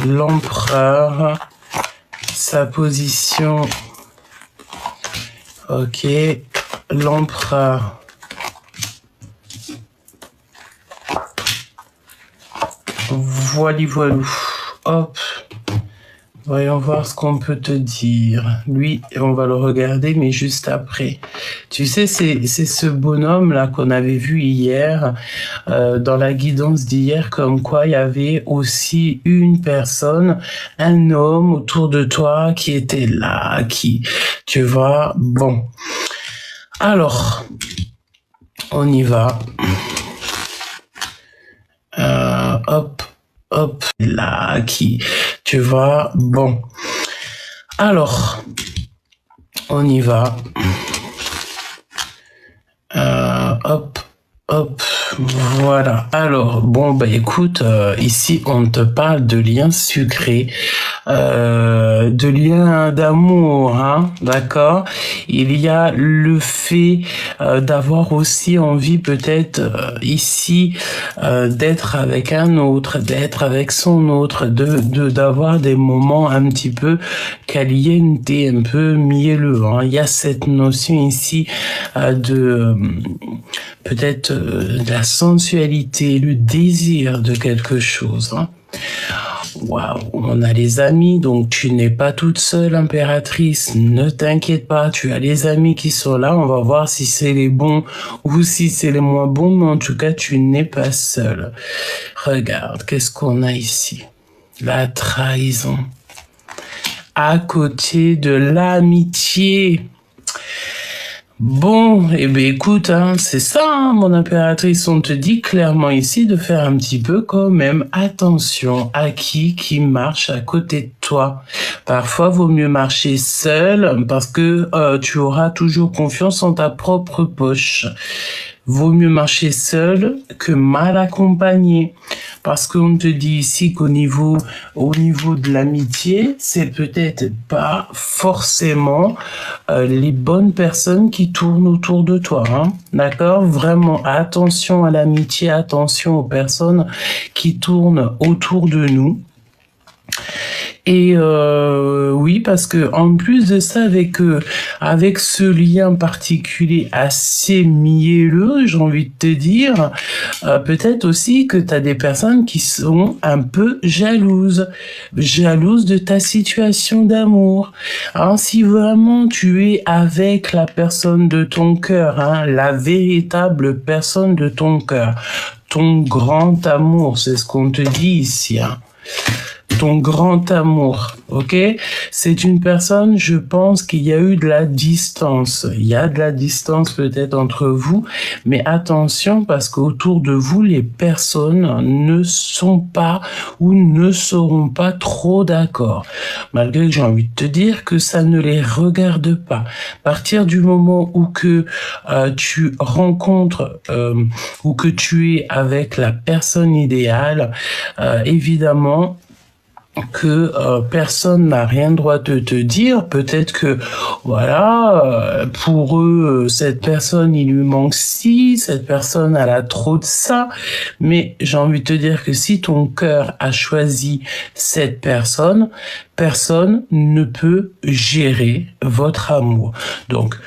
l'empereur, sa position, ok, l'empereur. Voilà, voilou. Hop. Voyons voir ce qu'on peut te dire. Lui, on va le regarder, mais juste après. Tu sais, c'est ce bonhomme-là qu'on avait vu hier, dans la guidance d'hier, comme quoi il y avait aussi une personne, un homme autour de toi qui était là, qui, tu vois, bon. Alors, on y va. Hop, hop, là, qui, tu vois, bon. Alors, on y va. Hop, hop, voilà. Alors, bon, bah écoute, ici, on te parle de liens sucrés, de liens d'amour, hein, d'accord? Il y a le fait d'avoir aussi envie peut-être ici d'être avec un autre, d'être avec son autre, d'avoir des moments un petit peu caliente, un peu mielleux, hein. Il y a cette notion ici de peut-être de la sensualité, le désir de quelque chose, hein. Waouh, on a les amis, donc tu n'es pas toute seule, impératrice. Ne t'inquiète pas, tu as les amis qui sont là. On va voir si c'est les bons ou si c'est les moins bons, mais en tout cas, tu n'es pas seule. Regarde, qu'est-ce qu'on a ici? La trahison. À côté de l'amitié. Bon, eh bien écoute, hein, c'est ça, hein, mon impératrice, on te dit clairement ici de faire un petit peu quand même attention à qui marche à côté de toi. Parfois, vaut mieux marcher seul parce que tu auras toujours confiance en ta propre poche. Vaut mieux marcher seul que mal accompagné. Parce qu'on te dit ici qu'au niveau de l'amitié, c'est peut-être pas forcément les bonnes personnes qui tournent autour de toi, hein. D'accord? Vraiment, attention à l'amitié, attention aux personnes qui tournent autour de nous. Et oui, parce que en plus de ça, avec ce lien particulier assez mielleux, j'ai envie de te dire, peut-être aussi que tu as des personnes qui sont un peu jalouses de ta situation d'amour. Alors, si vraiment tu es avec la personne de ton cœur, hein, la véritable personne de ton cœur, ton grand amour, c'est ce qu'on te dit ici, hein. Ton grand amour, ok? C'est une personne, je pense qu'il y a eu de la distance. Il y a de la distance peut-être entre vous, mais attention parce qu'autour de vous, les personnes ne sont pas ou ne seront pas trop d'accord. Malgré que j'ai envie de te dire que ça ne les regarde pas. À partir du moment où que tu rencontres ou que tu es avec la personne idéale, évidemment, que personne n'a rien droit de te dire. Peut-être que voilà, pour eux, cette personne il lui manque ci, cette personne elle a trop de ça, mais j'ai envie de te dire que si ton cœur a choisi cette personne, personne ne peut gérer votre amour. Donc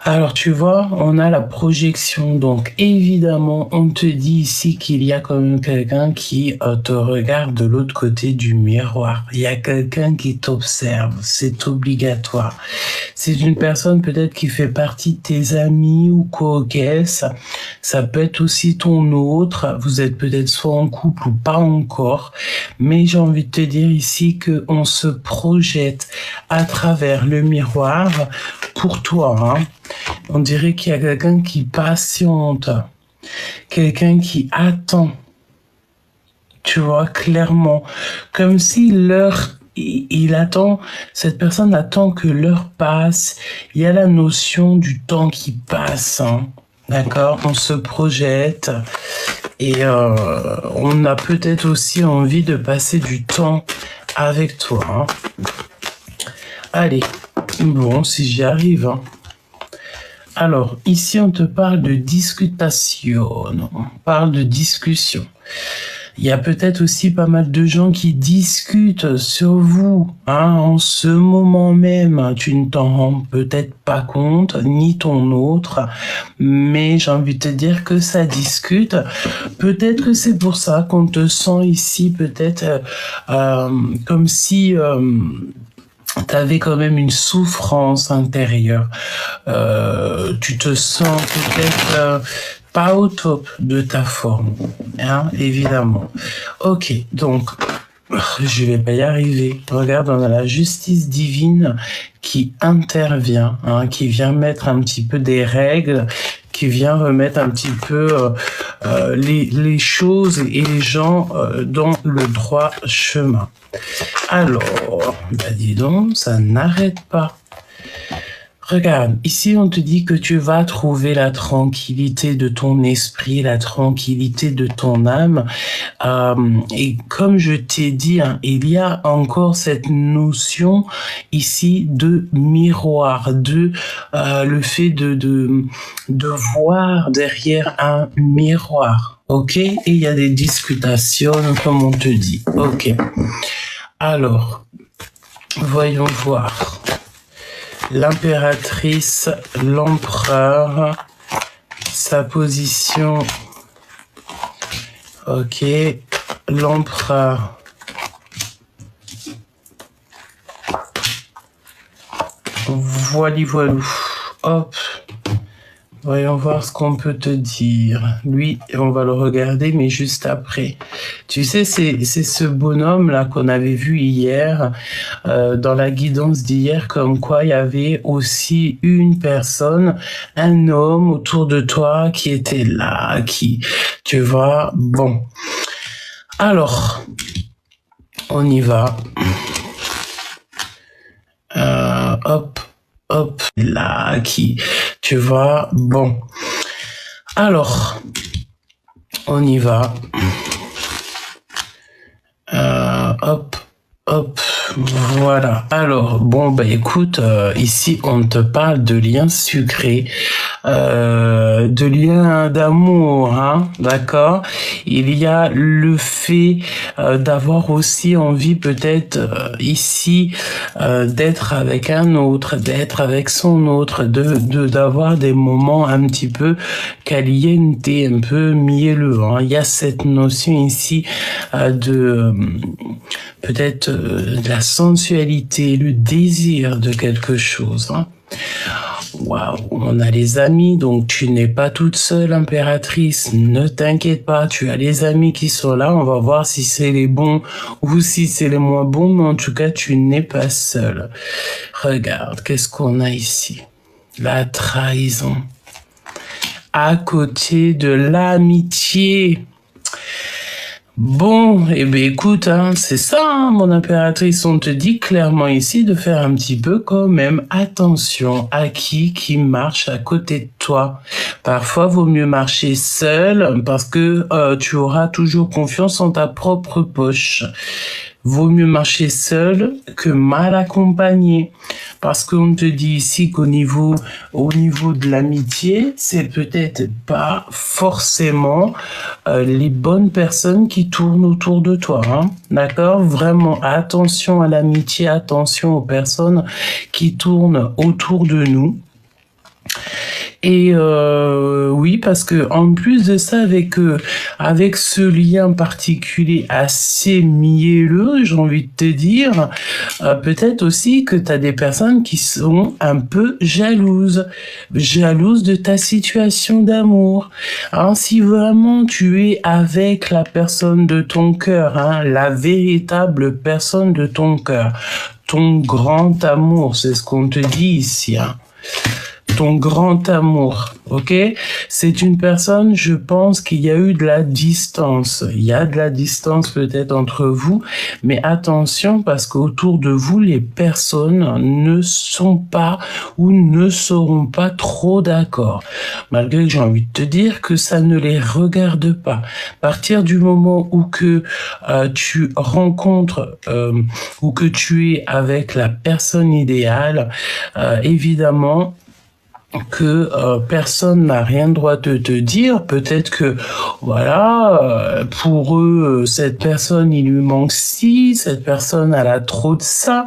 alors tu vois, on a la projection, donc évidemment on te dit ici qu'il y a quand même quelqu'un qui te regarde de l'autre côté du miroir. Il y a quelqu'un qui t'observe, c'est obligatoire. C'est une personne peut-être qui fait partie de tes amis ou co-caisse. Ça peut être aussi ton autre, vous êtes peut-être soit en couple ou pas encore, mais j'ai envie de te dire ici qu'on se projette à travers le miroir pour toi, hein. On dirait qu'il y a quelqu'un qui patiente, quelqu'un qui attend, tu vois, clairement, comme si l'heure, il attend, cette personne attend que l'heure passe. Il y a la notion du temps qui passe, hein. D'accord, on se projette et on a peut-être aussi envie de passer du temps avec toi, hein. Allez, bon, si j'y arrive, hein. Alors, ici, on te parle de discutation, on parle de discussion. Il y a peut-être aussi pas mal de gens qui discutent sur vous, hein, en ce moment même. Tu ne t'en rends peut-être pas compte, ni ton autre, mais j'ai envie de te dire que ça discute. Peut-être que c'est pour ça qu'on te sent ici, peut-être comme si tu avais quand même une souffrance intérieure. Tu te sens peut-être pas au top de ta forme, hein, évidemment. Ok, donc je vais pas y arriver. Regarde, on a la justice divine qui intervient, hein, qui vient mettre un petit peu des règles, qui vient remettre un petit peu les choses et les gens dans le droit chemin. Alors, bah dis donc, ça n'arrête pas. Regarde, ici on te dit que tu vas trouver la tranquillité de ton esprit, la tranquillité de ton âme. Et comme je t'ai dit, hein, il y a encore cette notion ici de miroir, de le fait de voir derrière un miroir. Ok? Et il y a des discutations, comme on te dit. Ok. Alors, voyons voir. L'impératrice, l'empereur, sa position. Ok, l'empereur. Voilou, voilou. Hop. Voyons voir ce qu'on peut te dire. Lui, on va le regarder, mais juste après. Tu sais, c'est ce bonhomme-là qu'on avait vu hier, dans la guidance d'hier, comme quoi il y avait aussi une personne, un homme autour de toi qui était là, qui, tu vois, bon. Alors, on y va. Hop. Hop, là, qui, tu vois, bon. Alors, on y va. Hop, hop, voilà. Alors, bon, bah écoute, ici, on te parle de liens sucrés, de liens d'amour, hein, d'accord? Il y a le fait d'avoir aussi envie peut-être ici d'être avec un autre, d'être avec son autre, d'avoir des moments un petit peu caliente, un peu mielleux, hein. Il y a cette notion ici de peut-être de la sensualité, le désir de quelque chose, hein. Waouh, on a les amis, donc tu n'es pas toute seule, impératrice. Ne t'inquiète pas, tu as les amis qui sont là. On va voir si c'est les bons ou si c'est les moins bons, mais en tout cas, tu n'es pas seule. Regarde, qu'est-ce qu'on a ici? La trahison. À côté de l'amitié. Bon, eh bien écoute, hein, c'est ça, hein, mon impératrice, on te dit clairement ici de faire un petit peu quand même attention à qui marche à côté de toi. Parfois, vaut mieux marcher seul parce que tu auras toujours confiance en ta propre poche. Vaut mieux marcher seul que mal accompagné. Parce qu'on te dit ici qu'au niveau de l'amitié, c'est peut-être pas forcément les bonnes personnes qui tournent autour de toi, hein. D'accord? Vraiment, attention à l'amitié, attention aux personnes qui tournent autour de nous. Et oui, parce que en plus de ça, avec ce lien particulier assez mielleux, j'ai envie de te dire, peut-être aussi que tu as des personnes qui sont un peu jalouses de ta situation d'amour. Hein, si vraiment tu es avec la personne de ton cœur, hein, la véritable personne de ton cœur, ton grand amour, c'est ce qu'on te dit ici, hein. Ton grand amour, ok? C'est une personne, je pense qu'il y a eu de la distance. Il y a de la distance peut-être entre vous, mais attention parce qu'autour de vous, les personnes ne sont pas ou ne seront pas trop d'accord. Malgré que j'ai envie de te dire que ça ne les regarde pas. À partir du moment où que tu rencontres ou que tu es avec la personne idéale, évidemment, que personne n'a rien droit de te dire. Peut-être que, voilà, pour eux, cette personne, il lui manque ci, cette personne, elle a trop de ça.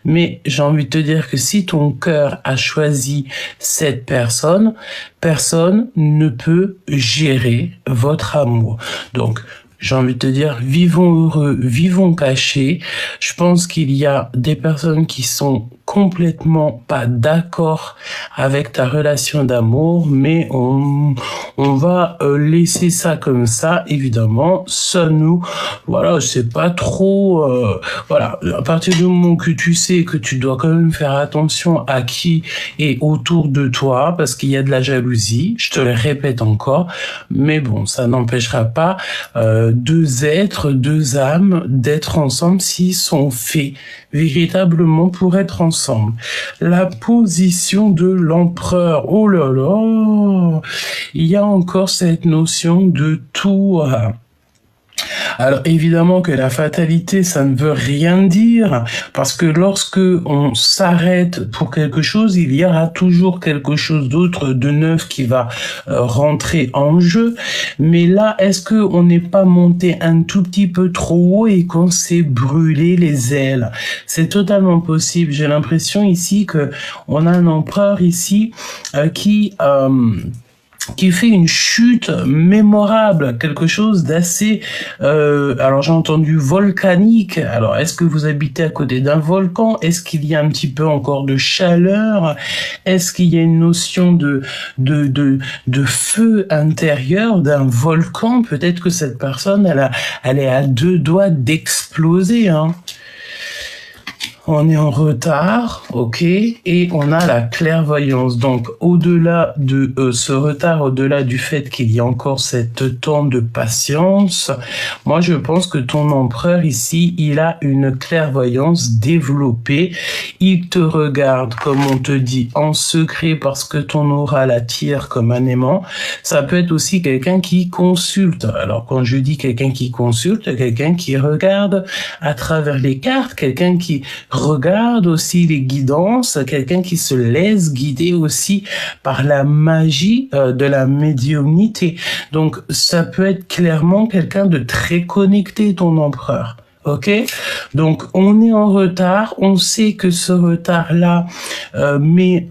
Mais j'ai envie de te dire que si ton cœur a choisi cette personne, personne ne peut gérer votre amour. Donc, j'ai envie de te dire, vivons heureux, vivons cachés. Je pense qu'il y a des personnes qui sont complètement pas d'accord avec ta relation d'amour, mais on va laisser ça comme ça, évidemment. Ça nous, voilà, c'est pas trop, voilà, à partir du moment que tu sais que tu dois quand même faire attention à qui est autour de toi, parce qu'il y a de la jalousie, je te le répète encore, mais bon, ça n'empêchera pas deux êtres, deux âmes d'être ensemble s'ils sont faits véritablement pour être ensemble. La position de l'empereur, oh là là, il y a encore cette notion de tout. Alors évidemment que la fatalité, ça ne veut rien dire, parce que lorsque on s'arrête pour quelque chose, il y aura toujours quelque chose d'autre de neuf qui va rentrer en jeu. Mais là, est-ce que on n'est pas monté un tout petit peu trop haut et qu'on s'est brûlé les ailes? C'est totalement possible. J'ai l'impression ici que on a un empereur ici qui fait une chute mémorable, quelque chose d'assez, alors j'ai entendu volcanique. Alors est-ce que vous habitez à côté d'un volcan? Est-ce qu'il y a un petit peu encore de chaleur? Est-ce qu'il y a une notion de feu intérieur d'un volcan? Peut-être que cette personne, elle est à deux doigts d'exploser, hein. On est en retard, ok, et on a la clairvoyance. Donc, au-delà de ce retard, au-delà du fait qu'il y a encore cette temps de patience, moi, je pense que ton empereur ici, il a une clairvoyance développée. Il te regarde, comme on te dit, en secret parce que ton aura l'attire comme un aimant. Ça peut être aussi quelqu'un qui consulte. Alors, quand je dis quelqu'un qui consulte, quelqu'un qui regarde à travers les cartes, quelqu'un qui regarde aussi les guidances, quelqu'un qui se laisse guider aussi par la magie de la médiumnité. Donc, ça peut être clairement quelqu'un de très connecté, ton empereur. Ok, donc on est en retard. On sait que ce retard-là met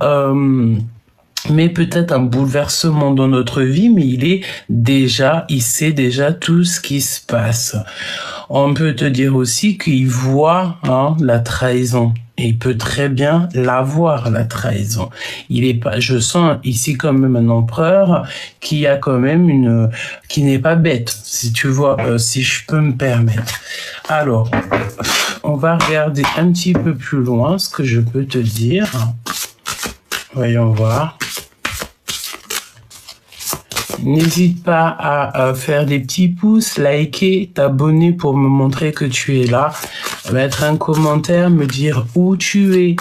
peut-être un bouleversement dans notre vie, mais il sait déjà tout ce qui se passe. On peut te dire aussi qu'il voit la trahison. Et il peut très bien l'avoir, la trahison. Je sens ici quand même un empereur qui a quand même qui n'est pas bête, si tu vois, si je peux me permettre. Alors, on va regarder un petit peu plus loin ce que je peux te dire. Voyons voir. N'hésite pas à faire des petits pouces, liker, t'abonner pour me montrer que tu es là, mettre un commentaire, me dire où tu es,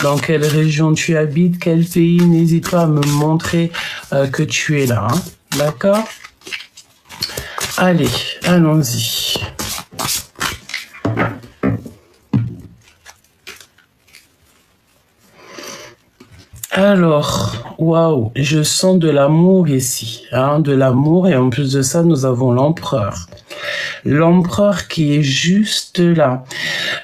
dans quelle région tu habites, quel pays. N'hésite pas à me montrer que tu es là. Hein. D'accord? Allez, allons-y. Alors, waouh, je sens de l'amour ici, de l'amour, et en plus de ça, nous avons l'empereur. L'empereur qui est juste là.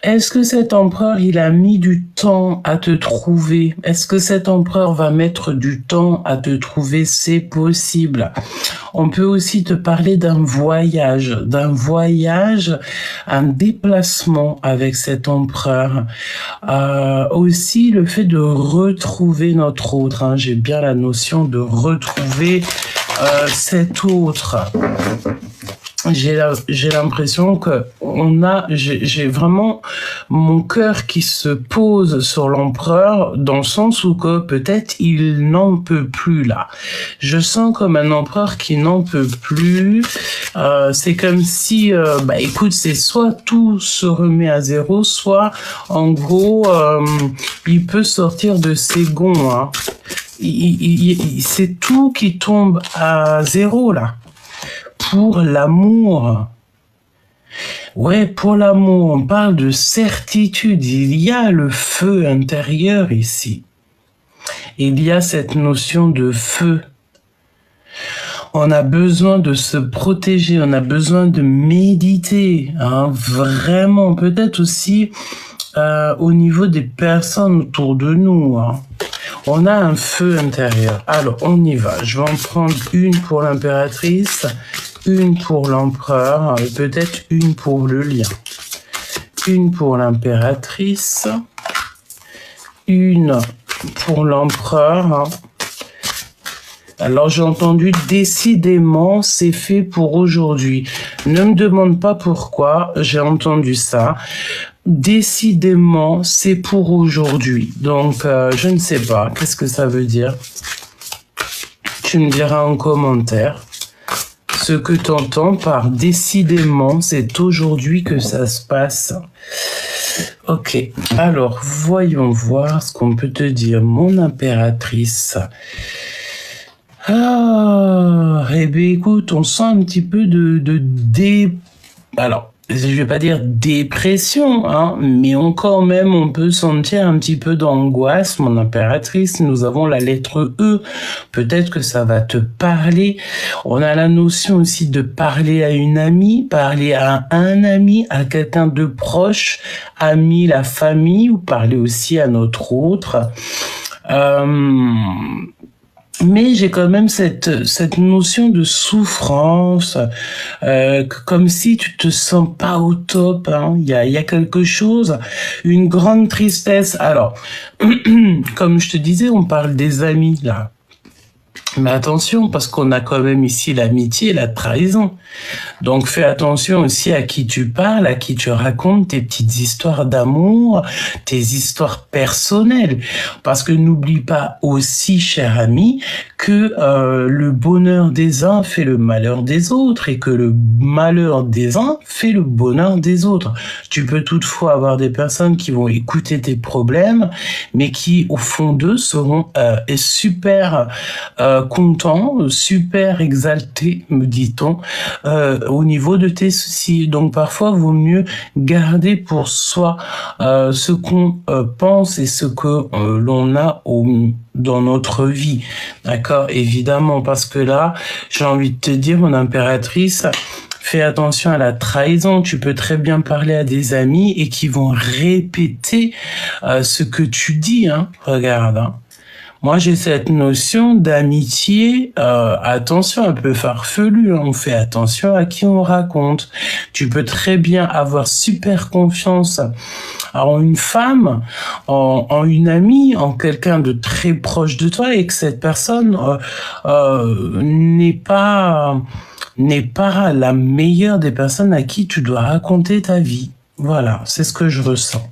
Est-ce que cet empereur, il a mis du temps à te trouver? Est-ce que cet empereur va mettre du temps à te trouver? C'est possible. On peut aussi te parler d'un voyage, un déplacement avec cet empereur. Aussi, le fait de retrouver notre autre. J'ai bien la notion de retrouver cet autre. J'ai l'impression que j'ai vraiment mon cœur qui se pose sur l'empereur, dans le sens où que peut-être il n'en peut plus là. Je sens comme un empereur qui n'en peut plus. C'est comme si, écoute, c'est soit tout se remet à zéro, soit en gros, il peut sortir de ses gonds. Hein. C'est tout qui tombe à zéro là. Pour l'amour. Ouais, pour l'amour, on parle de certitude. Il y a le feu intérieur ici. il y a cette notion de feu. On a besoin de se protéger, on a besoin de méditer, hein, vraiment, peut-être aussi au niveau des personnes autour de nous. Hein. On a un feu intérieur. Alors, on y va. Je vais en prendre une pour l'impératrice, une pour l'empereur, et peut-être une pour le lion. Une pour l'impératrice, une pour l'empereur. Hein. Alors j'ai entendu décidément c'est fait pour aujourd'hui. Ne me demande pas pourquoi j'ai entendu ça. Décidément c'est pour aujourd'hui. Donc je ne sais pas qu'est-ce que ça veut dire. Tu me diras en commentaire ce que tu entends par décidément c'est aujourd'hui que ça se passe. Ok, alors voyons voir ce qu'on peut te dire, mon impératrice. Ah, eh bien écoute, on sent un petit peu alors, je vais pas dire dépression, hein, mais on peut sentir un petit peu d'angoisse, mon impératrice. Nous avons la lettre E. Peut-être que ça va te parler. On a la notion aussi de parler à une amie, parler à un ami, à quelqu'un de proche, ami, la famille, ou parler aussi à notre autre. Mais j'ai quand même cette notion de souffrance, comme si tu te sens pas au top. Hein. Il y a quelque chose, une grande tristesse. Alors, comme je te disais, on parle des amis là. Mais attention, parce qu'on a quand même ici l'amitié et la trahison. Donc fais attention aussi à qui tu parles, à qui tu racontes tes petites histoires d'amour, tes histoires personnelles. Parce que n'oublie pas aussi, cher ami, que le bonheur des uns fait le malheur des autres et que le malheur des uns fait le bonheur des autres. Tu peux toutefois avoir des personnes qui vont écouter tes problèmes, mais qui, au fond d'eux, seront super contents, super exaltés, me dit-on, au niveau de tes soucis. Donc parfois, vaut mieux garder pour soi ce qu'on pense et ce que l'on a dans notre vie. D'accord? Évidemment, parce que là, j'ai envie de te dire, mon impératrice, fais attention à la trahison. Tu peux très bien parler à des amis et qui vont répéter ce que tu dis. Hein. Regarde, hein. Moi, j'ai cette notion d'amitié, attention, un peu farfelue, hein. On fait attention à qui on raconte. Tu peux très bien avoir super confiance en une femme, en une amie, en quelqu'un de très proche de toi et que cette personne n'est pas la meilleure des personnes à qui tu dois raconter ta vie. Voilà, c'est ce que je ressens.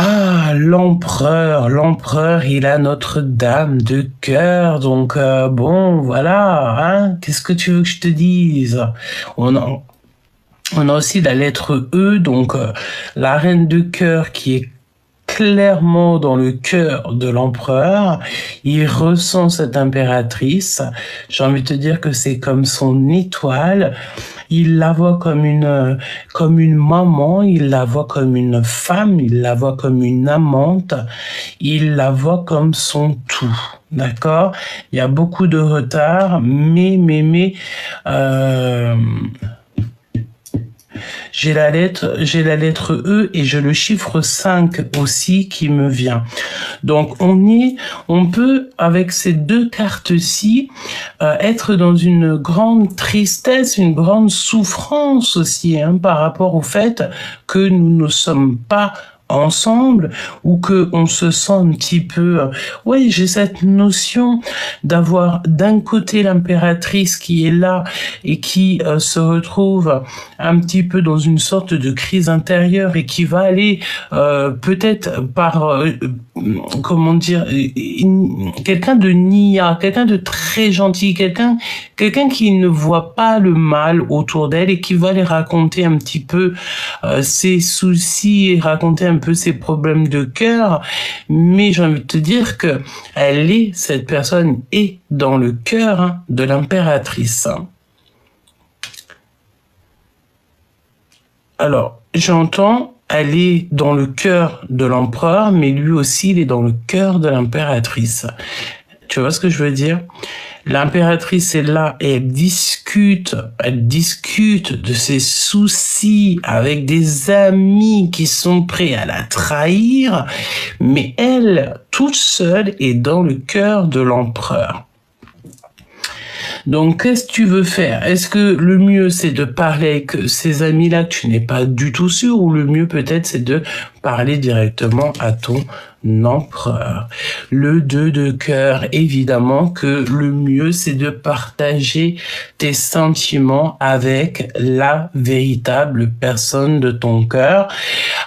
Ah, l'empereur, il a Notre-Dame de cœur, donc bon, voilà, hein, qu'est-ce que tu veux que je te dise? On a aussi la lettre E, donc la reine de cœur qui est clairement dans le cœur de l'empereur. Il ressent cette impératrice. J'ai envie de te dire que c'est comme son étoile. Il la voit comme une maman, il la voit comme une femme, il la voit comme une amante, il la voit comme son tout. D'accord? Il y a beaucoup de retard, mais j'ai la lettre E et j'ai le chiffre 5 aussi qui me vient. Donc on peut avec ces deux cartes-ci être dans une grande tristesse, une grande souffrance aussi, hein, par rapport au fait que nous ne sommes pas ensemble ou que on se sent un petit peu ouais, j'ai cette notion d'avoir d'un côté l'impératrice qui est là et qui se retrouve un petit peu dans une sorte de crise intérieure et qui va aller peut-être par comment dire, quelqu'un de nia, quelqu'un de très gentil, quelqu'un qui ne voit pas le mal autour d'elle et qui va aller raconter un petit peu ses soucis et raconter un peu ses problèmes de cœur. Mais j'ai envie de te dire que cette personne est dans le cœur, hein, de l'impératrice. Alors, j'entends elle est dans le cœur de l'empereur, mais lui aussi, il est dans le cœur de l'impératrice. Tu vois ce que je veux dire? L'impératrice est là et elle discute de ses soucis avec des amis qui sont prêts à la trahir, mais elle, toute seule, est dans le cœur de l'empereur. Donc, qu'est-ce que tu veux faire? Est-ce que le mieux, c'est de parler avec ces amis-là que tu n'es pas du tout sûr, ou le mieux, peut-être, c'est de parler directement à ton empereur? Le 2 de cœur, évidemment que le mieux, c'est de partager tes sentiments avec la véritable personne de ton cœur.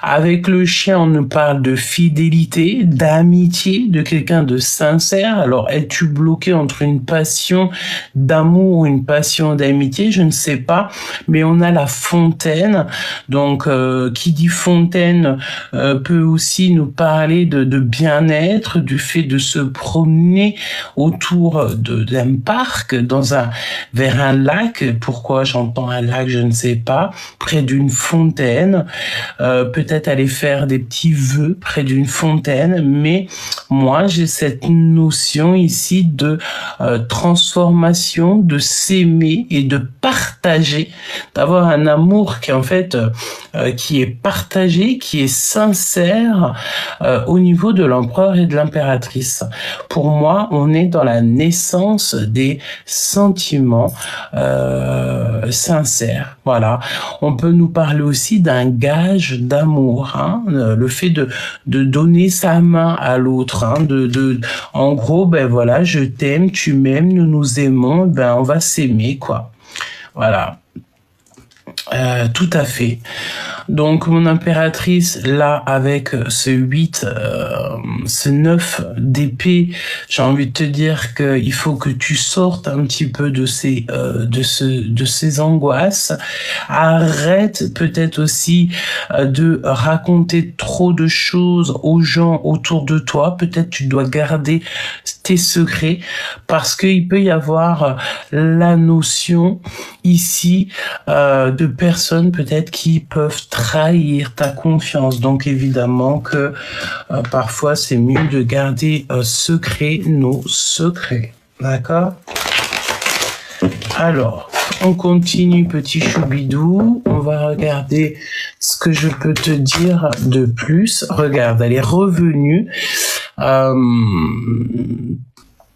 Avec le chien, on nous parle de fidélité, d'amitié, de quelqu'un de sincère. Alors, es-tu bloqué entre une passion d'amour ou une passion d'amitié? Je ne sais pas, mais on a la fontaine. Donc, qui dit fontaine peut aussi nous parler de bien-être, du fait de se promener autour d'un parc, vers un lac. Pourquoi j'entends un lac, je ne sais pas. Près d'une fontaine, peut-être aller faire des petits vœux près d'une fontaine. Mais moi, j'ai cette notion ici de transformation, de s'aimer et de partager, d'avoir un amour qui en fait qui est partagé, qui est sincère au niveau de l'empereur et de l'impératrice. Pour moi, on est dans la naissance des sentiments sincères. Voilà. On peut nous parler aussi d'un gage d'amour, hein, le fait de donner sa main à l'autre, hein, en gros, ben voilà, je t'aime, tu m'aimes, nous nous aimons, ben on va s'aimer, quoi. Voilà. Tout à fait. Donc, mon impératrice, là, avec ce 8, ce 9 d'épée, j'ai envie de te dire qu'il faut que tu sortes un petit peu de ces angoisses. Arrête peut-être aussi de raconter trop de choses aux gens autour de toi. Peut-être tu dois garder tes secrets, parce qu'il peut y avoir la notion ici de personnes peut-être qui peuvent trahir ta confiance. Donc évidemment que parfois c'est mieux de garder secret nos secrets. D'accord? Alors, on continue, petit choubidou. On va regarder ce que je peux te dire de plus. Regarde, elle est revenue.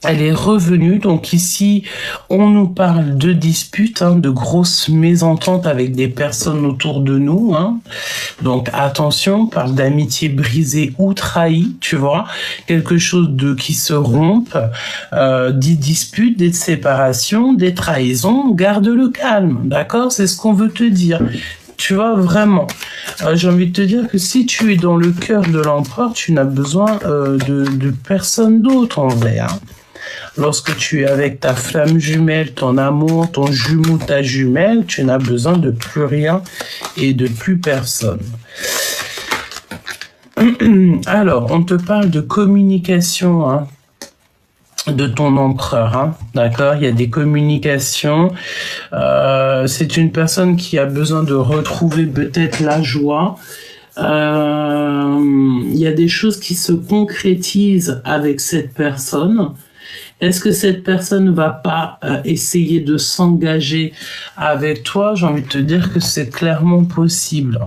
Elle est revenue, donc ici, on nous parle de disputes, hein, de grosses mésententes avec des personnes autour de nous, hein. Donc attention, on parle d'amitié brisée ou trahie, tu vois, quelque chose qui se rompe, des disputes, des séparations, des trahisons, garde le calme, d'accord? C'est ce qu'on veut te dire. Tu vois, vraiment, j'ai envie de te dire que si tu es dans le cœur de l'empereur, tu n'as besoin de personne d'autre en vrai, hein. Lorsque tu es avec ta flamme jumelle, ton amour, ton jumeau, ta jumelle, tu n'as besoin de plus rien et de plus personne. Alors, on te parle de communication, hein, de ton empereur, hein, d'accord? Il y a des communications. C'est une personne qui a besoin de retrouver peut-être la joie. Il y a des choses qui se concrétisent avec cette personne. Est-ce que cette personne ne va pas essayer de s'engager avec toi? J'ai envie de te dire que c'est clairement possible.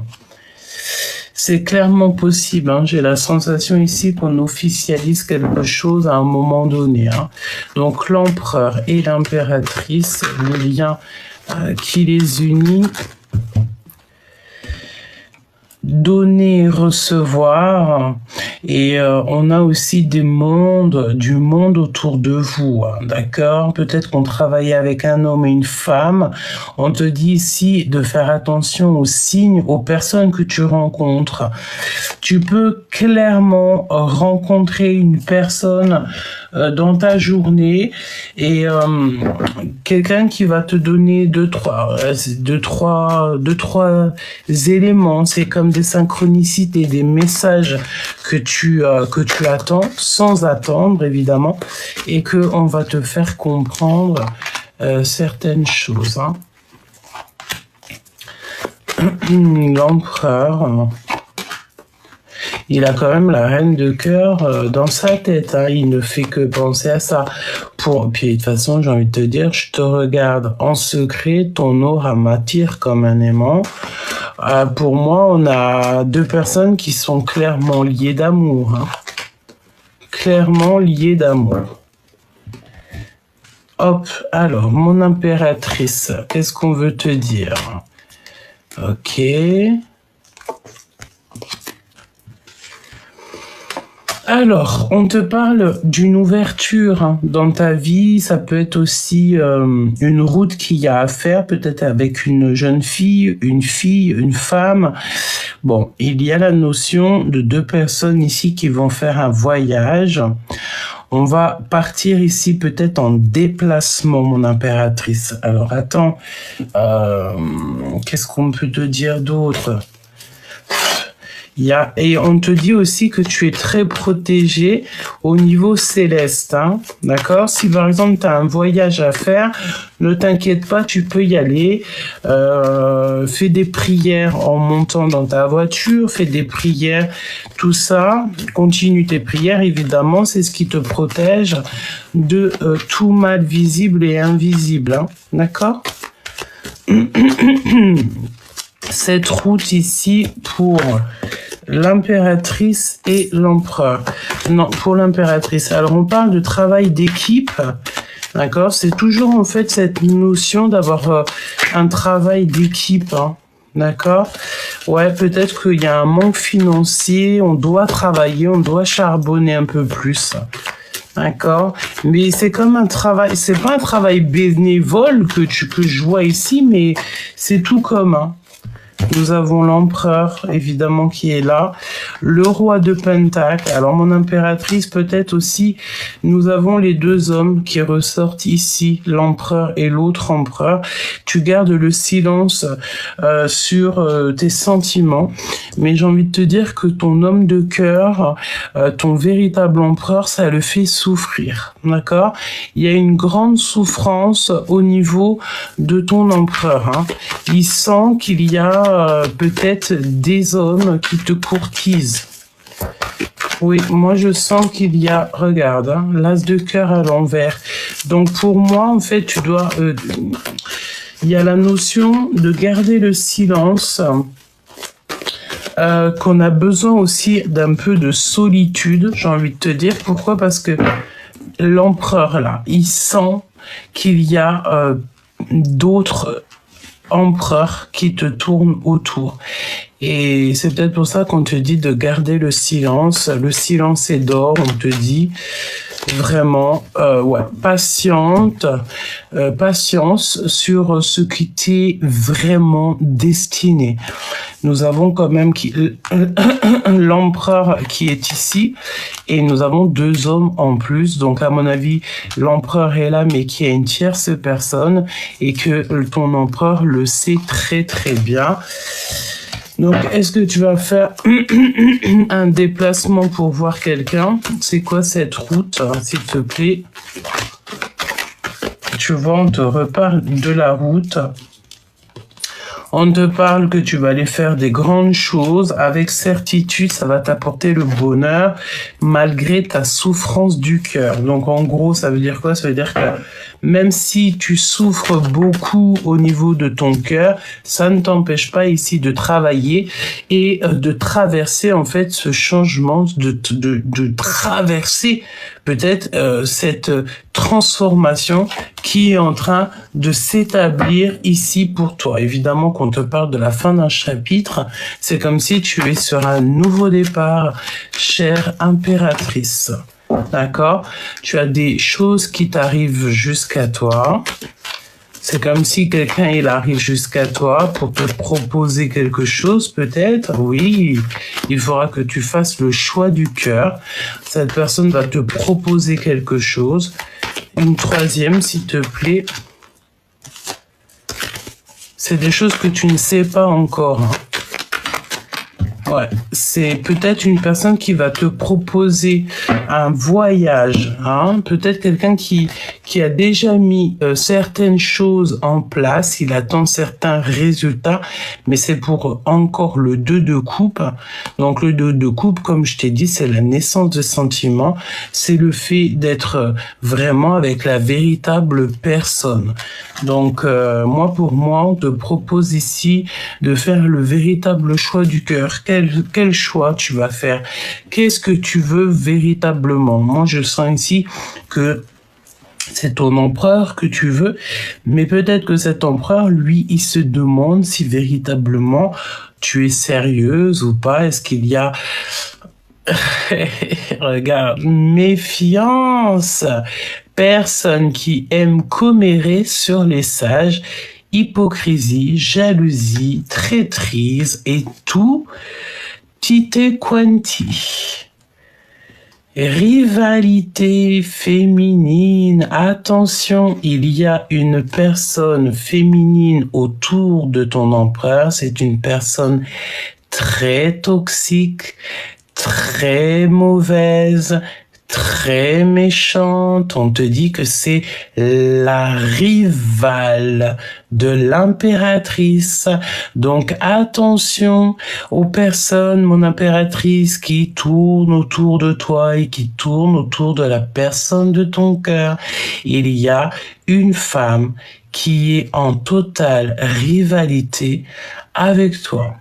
C'est clairement possible, hein. J'ai la sensation ici qu'on officialise quelque chose à un moment donné, hein. Donc l'empereur et l'impératrice, le lien qui les unit, donner, recevoir, et on a aussi du monde autour de vous, hein, d'accord? Peut-être qu'on travaille avec un homme et une femme. On te dit ici de faire attention aux signes, aux personnes que tu rencontres. Tu peux clairement rencontrer une personne dans ta journée et quelqu'un qui va te donner deux, trois éléments. C'est comme des synchronicités, des messages que tu attends sans attendre évidemment, et que on va te faire comprendre certaines choses, hein. L'empereur, il a quand même la reine de cœur dans sa tête. Hein. Il ne fait que penser à ça. Puis de toute façon, j'ai envie de te dire, je te regarde en secret, ton aura m'attire comme un aimant. Pour moi, on a deux personnes qui sont clairement liées d'amour. Hein. Clairement liées d'amour. Hop, alors, mon impératrice, qu'est-ce qu'on veut te dire? Ok. Alors, on te parle d'une ouverture hein, dans ta vie. Ça peut être aussi une route qu'il y a à faire, peut-être avec une jeune fille, une femme. Bon, il y a la notion de deux personnes ici qui vont faire un voyage. On va partir ici peut-être en déplacement, mon impératrice. Alors, attends, qu'est-ce qu'on peut te dire d'autre ? Et on te dit aussi que tu es très protégé au niveau céleste, hein, d'accord? Si par exemple tu as un voyage à faire, ne t'inquiète pas, tu peux y aller. Fais des prières en montant dans ta voiture, fais des prières, tout ça. Continue tes prières, évidemment, c'est ce qui te protège de tout mal visible et invisible, hein, d'accord? Cette route ici pour l'impératrice et l'empereur. Non, pour l'impératrice. Alors, on parle de travail d'équipe, d'accord? C'est toujours, en fait, cette notion d'avoir un travail d'équipe, hein, d'accord? Ouais, peut-être qu'il y a un manque financier, on doit travailler, on doit charbonner un peu plus. D'accord, mais c'est comme un travail, c'est pas un travail bénévole que je vois ici, mais c'est tout commun. Nous avons l'empereur, évidemment, qui est là. Le roi de Pentacle. Alors, mon impératrice, peut-être aussi, nous avons les deux hommes qui ressortent ici, l'empereur et l'autre empereur. Tu gardes le silence sur tes sentiments. Mais j'ai envie de te dire que ton homme de cœur, ton véritable empereur, ça le fait souffrir. D'accord? Il y a une grande souffrance au niveau de ton empereur. Hein. Il sent qu'il y a peut-être des hommes qui te courtisent. Oui, moi je sens qu'il y a, regarde, hein, l'as de cœur à l'envers. Donc pour moi, en fait, tu dois... il y a la notion de garder le silence, qu'on a besoin aussi d'un peu de solitude, j'ai envie de te dire. Pourquoi? Parce que l'empereur, là, il sent qu'il y a d'autres empereur qui te tourne autour. Et c'est peut-être pour ça qu'on te dit de garder le silence. Le silence est d'or, on te dit vraiment, ouais, patience sur ce qui t'est vraiment destiné. Nous avons quand même l'empereur qui est ici et nous avons deux hommes en plus. Donc, à mon avis, l'empereur est là, mais qui a une tierce personne et que ton empereur le sait très, très bien. Donc, est-ce que tu vas faire un déplacement pour voir quelqu'un? C'est quoi cette route, s'il te plaît? Tu vois, on te reparle de la route. On te parle que tu vas aller faire des grandes choses. Avec certitude, ça va t'apporter le bonheur malgré ta souffrance du cœur. Donc, en gros, ça veut dire quoi? Ça veut dire que même si tu souffres beaucoup au niveau de ton cœur, ça ne t'empêche pas ici de travailler et de traverser, en fait, ce changement, de traverser peut-être cette transformation qui est en train de s'établir ici pour toi. Évidemment qu'on te parle de la fin d'un chapitre, c'est comme si tu es sur un nouveau départ, chère impératrice. D'accord? Tu as des choses qui t'arrivent jusqu'à toi. C'est comme si quelqu'un, il arrive jusqu'à toi pour te proposer quelque chose, peut-être. Oui, il faudra que tu fasses le choix du cœur. Cette personne va te proposer quelque chose. Une troisième, s'il te plaît. C'est des choses que tu ne sais pas encore. Ouais, c'est peut-être une personne qui va te proposer un voyage, hein? Peut-être quelqu'un qui a déjà mis certaines choses en place, il attend certains résultats, mais c'est pour encore le 2 de coupe. Donc le 2 de coupe, comme je t'ai dit, c'est la naissance de sentiments, c'est le fait d'être vraiment avec la véritable personne. Donc moi, pour moi, on te propose ici de faire le véritable choix du cœur. Quel choix tu vas faire? Qu'est-ce que tu veux véritablement? Moi, je sens ici que c'est ton empereur que tu veux, mais peut-être que cet empereur, lui, il se demande si véritablement tu es sérieuse ou pas. Est-ce qu'il y a... Regarde, méfiance. Personne qui aime commérer sur les sages, hypocrisie, jalousie, traîtrise et tout, tite quanti. Rivalité féminine, attention, il y a une personne féminine autour de ton empereur, c'est une personne très toxique, très mauvaise, très méchante. On te dit que c'est la rivale de l'impératrice. Donc attention aux personnes, mon impératrice, qui tournent autour de toi et qui tournent autour de la personne de ton cœur. Il y a une femme qui est en totale rivalité avec toi.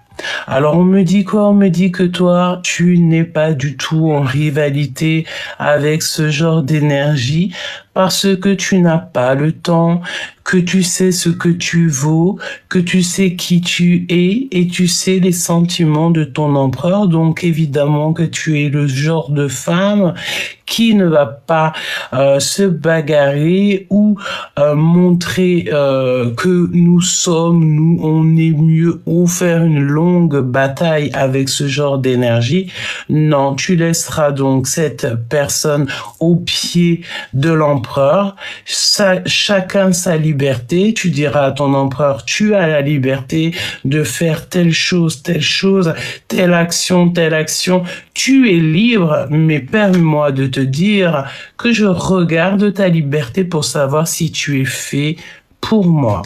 Alors on me dit quoi? On me dit que toi, tu n'es pas du tout en rivalité avec ce genre d'énergie parce que tu n'as pas le temps, que tu sais ce que tu vaux, que tu sais qui tu es et tu sais les sentiments de ton empereur. Donc évidemment que tu es le genre de femme qui ne va pas se bagarrer ou montrer que nous on est mieux, ou faire une longue bataille avec ce genre d'énergie. Non, tu laisseras donc cette personne au pied de l'empereur. Chacun sa liberté. Tu diras à ton empereur, tu as la liberté de faire telle chose, telle action. Tu es libre, mais permets-moi de te dire que je regarde ta liberté pour savoir si tu es fait pour moi.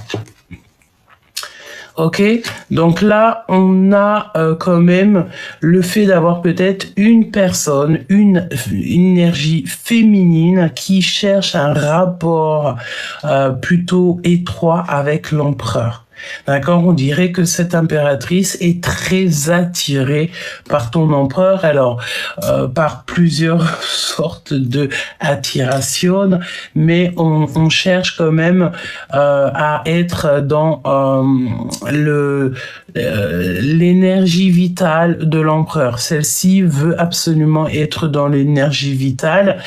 Ok, donc là, on a quand même le fait d'avoir peut-être une personne, une énergie féminine qui cherche un rapport plutôt étroit avec l'empereur. D'accord, on dirait que cette impératrice est très attirée par ton empereur, alors par plusieurs sortes de attiration, mais on cherche quand même à être dans l'énergie vitale de l'empereur. Celle-ci veut absolument être dans l'énergie vitale.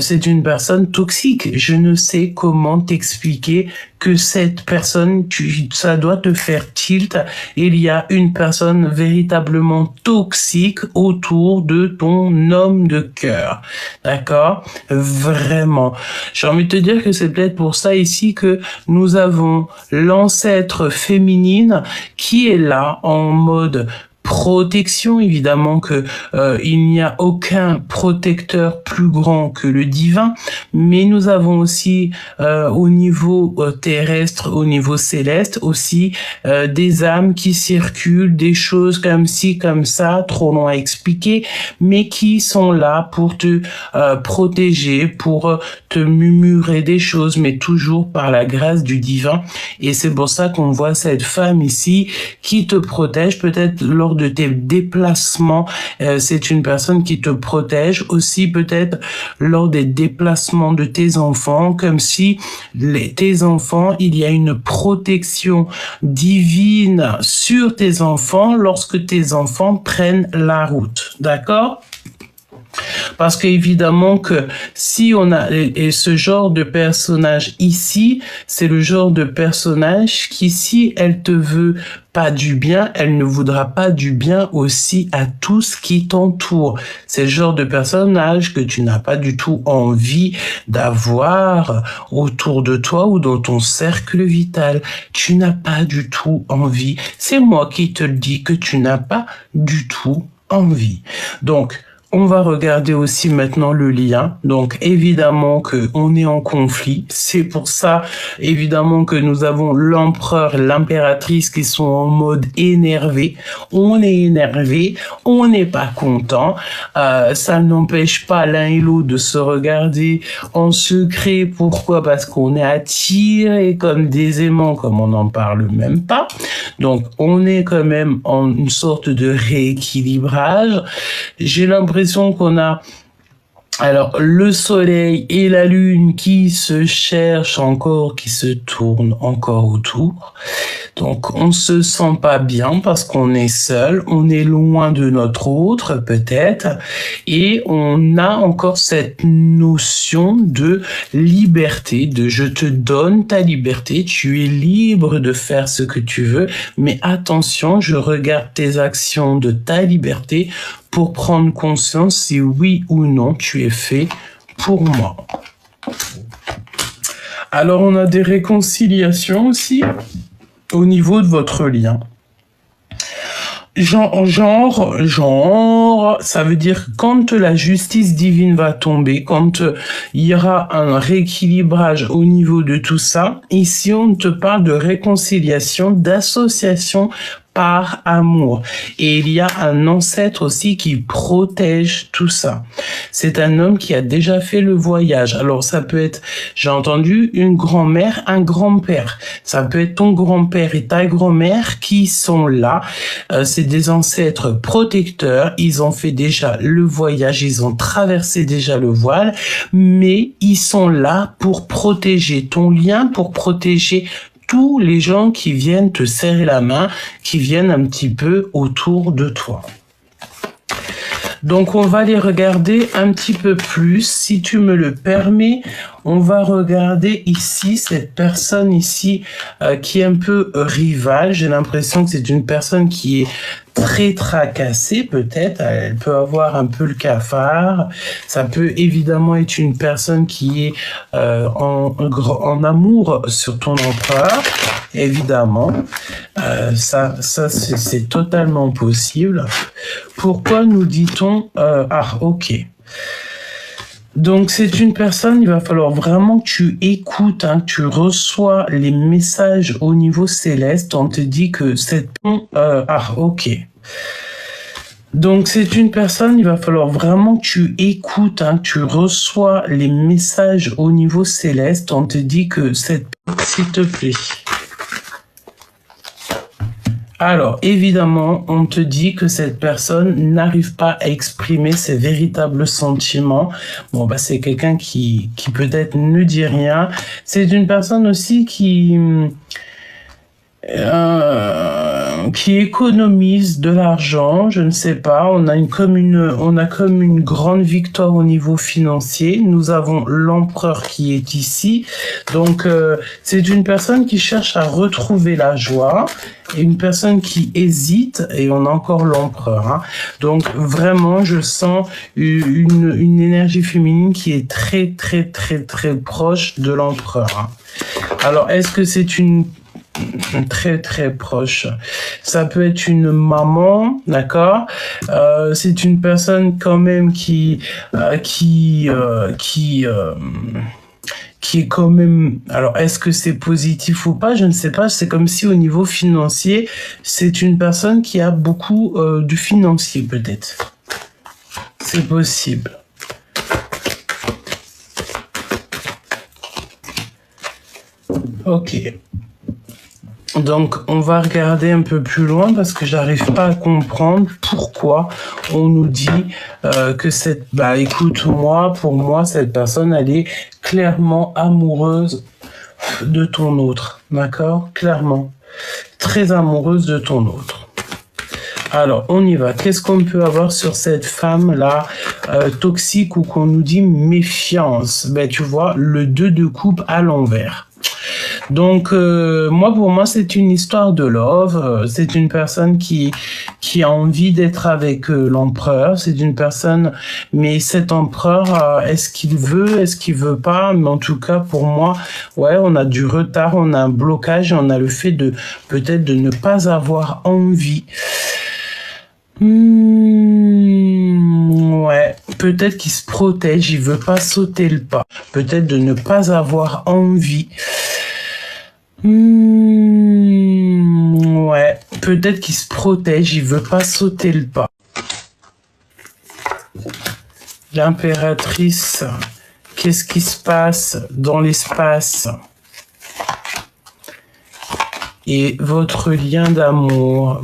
C'est une personne toxique. Je ne sais comment t'expliquer que cette personne, ça doit te faire tilt. Il y a une personne véritablement toxique autour de ton homme de cœur. D'accord? Vraiment. J'ai envie de te dire que c'est peut-être pour ça ici que nous avons l'ancêtre féminine qui est là en mode protection. Évidemment que il n'y a aucun protecteur plus grand que le divin, mais nous avons aussi au niveau terrestre, au niveau céleste aussi des âmes qui circulent, des choses comme ci, comme ça, trop long à expliquer, mais qui sont là pour te protéger, pour te murmurer des choses, mais toujours par la grâce du divin. Et c'est pour ça qu'on voit cette femme ici qui te protège, peut-être lors de tes déplacements, c'est une personne qui te protège aussi, peut-être lors des déplacements de tes enfants, comme si tes enfants, il y a une protection divine sur tes enfants lorsque tes enfants prennent la route, d'accord? Parce qu'évidemment que si on a, et ce genre de personnage ici, c'est le genre de personnage qui, si elle te veut pas du bien, elle ne voudra pas du bien aussi à tout ce qui t'entoure. C'est le genre de personnage que tu n'as pas du tout envie d'avoir autour de toi ou dans ton cercle vital. Tu n'as pas du tout envie. C'est moi qui te le dis que tu n'as pas du tout envie. Donc, on va regarder aussi maintenant le lien. Donc, évidemment que on est en conflit. C'est pour ça, évidemment, que nous avons l'empereur et l'impératrice qui sont en mode énervé. On est énervé, on n'est pas content. Ça n'empêche pas l'un et l'autre de se regarder en secret. Pourquoi? Parce qu'on est attirés comme des aimants, comme on n'en parle même pas. Donc, on est quand même en une sorte de rééquilibrage. J'ai l'impression qu'on a alors le soleil et la lune qui se cherchent encore, qui se tournent encore autour. Donc on se sent pas bien parce qu'on est seul, on est loin de notre autre peut-être, et on a encore cette notion de liberté, de je te donne ta liberté, tu es libre de faire ce que tu veux, mais attention, je regarde tes actions de ta liberté pour prendre conscience si oui ou non tu es fait pour moi. Alors on a des réconciliations aussi au niveau de votre lien. Genre, ça veut dire quand la justice divine va tomber, quand il y aura un rééquilibrage au niveau de tout ça, ici on te parle de réconciliation, d'association par amour. Et il y a un ancêtre aussi qui protège tout ça. C'est un homme qui a déjà fait le voyage. Alors ça peut être, j'ai entendu, une grand-mère, un grand-père. Ça peut être ton grand-père et ta grand-mère qui sont là. C'est des ancêtres protecteurs. Ils ont fait déjà le voyage, ils ont traversé déjà le voile, mais ils sont là pour protéger ton lien, pour protéger tous les gens qui viennent te serrer la main, qui viennent un petit peu autour de toi. Donc, on va les regarder un petit peu plus. Si tu me le permets, on va regarder ici, cette personne ici, qui est un peu rivale. J'ai l'impression que c'est une personne qui est très tracassée, peut-être. Elle peut avoir un peu le cafard. Ça peut évidemment être une personne qui est en amour sur ton empereur. Évidemment, ça c'est totalement possible. Pourquoi nous dit-on ok. Donc c'est une personne, il va falloir vraiment que tu écoutes, que tu reçois les messages au niveau céleste. On te dit que cette ok. Donc c'est une personne, il va falloir vraiment que tu écoutes, que tu reçois les messages au niveau céleste. On te dit que cette, s'il te plaît. Alors, évidemment, on te dit que cette personne n'arrive pas à exprimer ses véritables sentiments. Bon, c'est quelqu'un qui peut-être ne dit rien. C'est une personne aussi qui économise de l'argent, je ne sais pas, on a comme une grande victoire au niveau financier. Nous avons l'empereur qui est ici. Donc c'est une personne qui cherche à retrouver la joie et une personne qui hésite, et on a encore l'empereur. Donc vraiment, je sens une énergie féminine qui est très très très très proche de l'empereur. Alors est-ce que c'est une très très proche? Ça peut être une maman, d'accord? C'est une personne quand même qui est quand même... Alors, est-ce que c'est positif ou pas? Je ne sais pas. C'est comme si au niveau financier, c'est une personne qui a beaucoup de financier, peut-être. C'est possible. Ok. Donc, on va regarder un peu plus loin parce que j'arrive pas à comprendre pourquoi on nous dit que cette... écoute, pour moi, cette personne, elle est clairement amoureuse de ton autre, d'accord? Clairement. Très amoureuse de ton autre. Alors, on y va. Qu'est-ce qu'on peut avoir sur cette femme-là, toxique, ou qu'on nous dit méfiance? Ben, tu vois, le 2 de coupe à l'envers. Donc, pour moi, c'est une histoire de love. C'est une personne qui a envie d'être avec l'empereur. C'est une personne, mais cet empereur, est-ce qu'il veut pas? Mais en tout cas, pour moi, ouais, on a du retard, on a un blocage, on a le fait de peut-être de ne pas avoir envie. Ouais, peut-être qu'il se protège, il veut pas sauter le pas. Peut-être de ne pas avoir envie. Ouais, peut-être qu'il se protège, il veut pas sauter le pas. L'impératrice, qu'est-ce qui se passe dans l'espace? Et votre lien d'amour,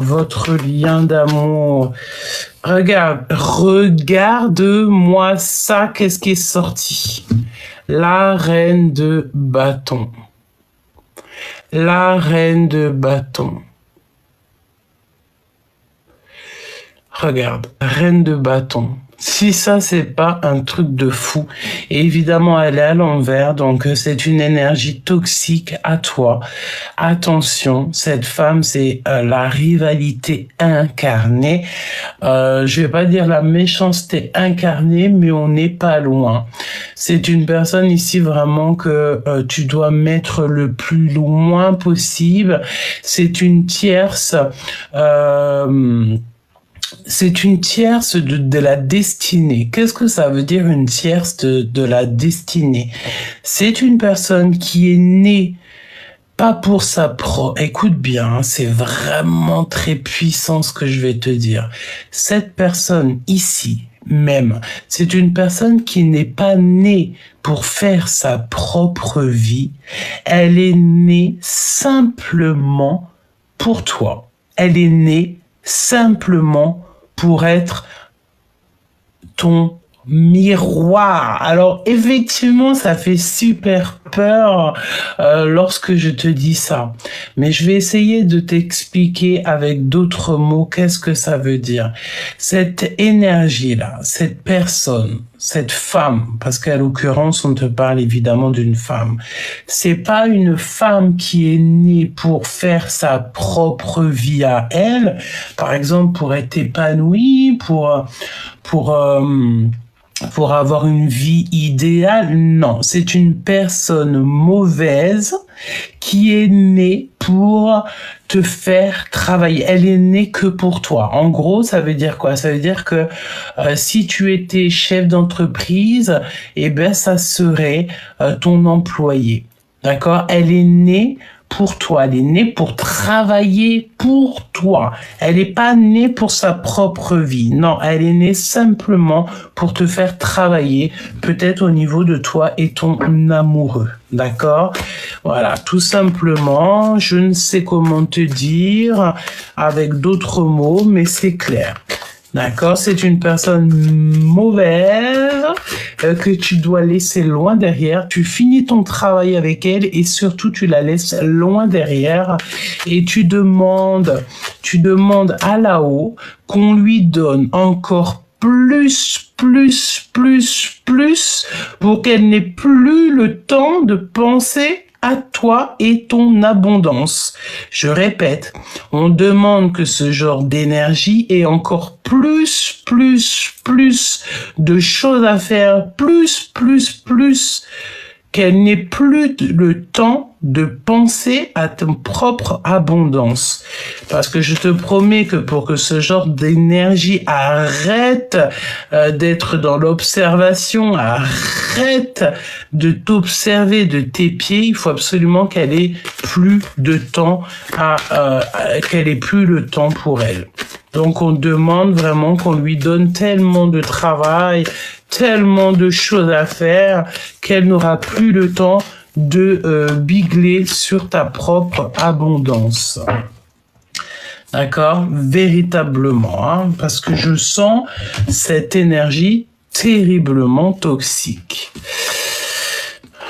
regarde-moi ça, qu'est-ce qui est sorti? La reine de bâton. La reine de bâton. Regarde, reine de bâton. Si ça, c'est pas un truc de fou. Et évidemment, elle est à l'envers, donc c'est une énergie toxique à toi. Attention, cette femme, c'est la rivalité incarnée. Je vais pas dire la méchanceté incarnée, mais on n'est pas loin. C'est une personne ici vraiment que tu dois mettre le plus loin possible. C'est une tierce... c'est une tierce de la destinée. Qu'est-ce que ça veut dire, une tierce de la destinée? C'est une personne qui est née pas pour sa écoute bien, hein, c'est vraiment très puissant ce que je vais te dire. Cette personne ici, même, c'est une personne qui n'est pas née pour faire sa propre vie. Elle est née simplement pour toi. Elle est née simplement pour être ton miroir. Alors effectivement, ça fait super peur lorsque je te dis ça, mais je vais essayer de t'expliquer avec d'autres mots qu'est-ce que ça veut dire. Cette énergie-là, cette personne, cette femme, parce qu'à l'occurrence, on te parle évidemment d'une femme. C'est pas une femme qui est née pour faire sa propre vie à elle, par exemple pour être épanouie, pour avoir une vie idéale. Non, c'est une personne mauvaise qui est née pour te faire travailler. Elle est née que pour toi. En gros, ça veut dire quoi? Ça veut dire que si tu étais chef d'entreprise, eh ben ça serait ton employé. D'accord? Elle est née pour toi, elle est née pour travailler pour toi. Elle n'est pas née pour sa propre vie. Non, elle est née simplement pour te faire travailler, peut-être au niveau de toi et ton amoureux. D'accord? Voilà, tout simplement, je ne sais comment te dire avec d'autres mots, mais c'est clair. D'accord, c'est une personne mauvaise que tu dois laisser loin derrière. Tu finis ton travail avec elle et surtout tu la laisses loin derrière et tu demandes à là-haut qu'on lui donne encore plus pour qu'elle n'ait plus le temps de penser à toi et ton abondance. Je répète, on demande que ce genre d'énergie ait encore plus de choses à faire, qu'elle n'ait plus le temps de penser à ton propre abondance. Parce que je te promets que pour que ce genre d'énergie arrête d'être dans l'observation, arrête de t'observer de tes pieds, il faut absolument qu'elle ait plus de temps qu'elle ait plus le temps pour elle. Donc on demande vraiment qu'on lui donne tellement de travail, tellement de choses à faire qu'elle n'aura plus le temps de bigler sur ta propre abondance. D'accord? Véritablement, hein, parce que je sens cette énergie terriblement toxique.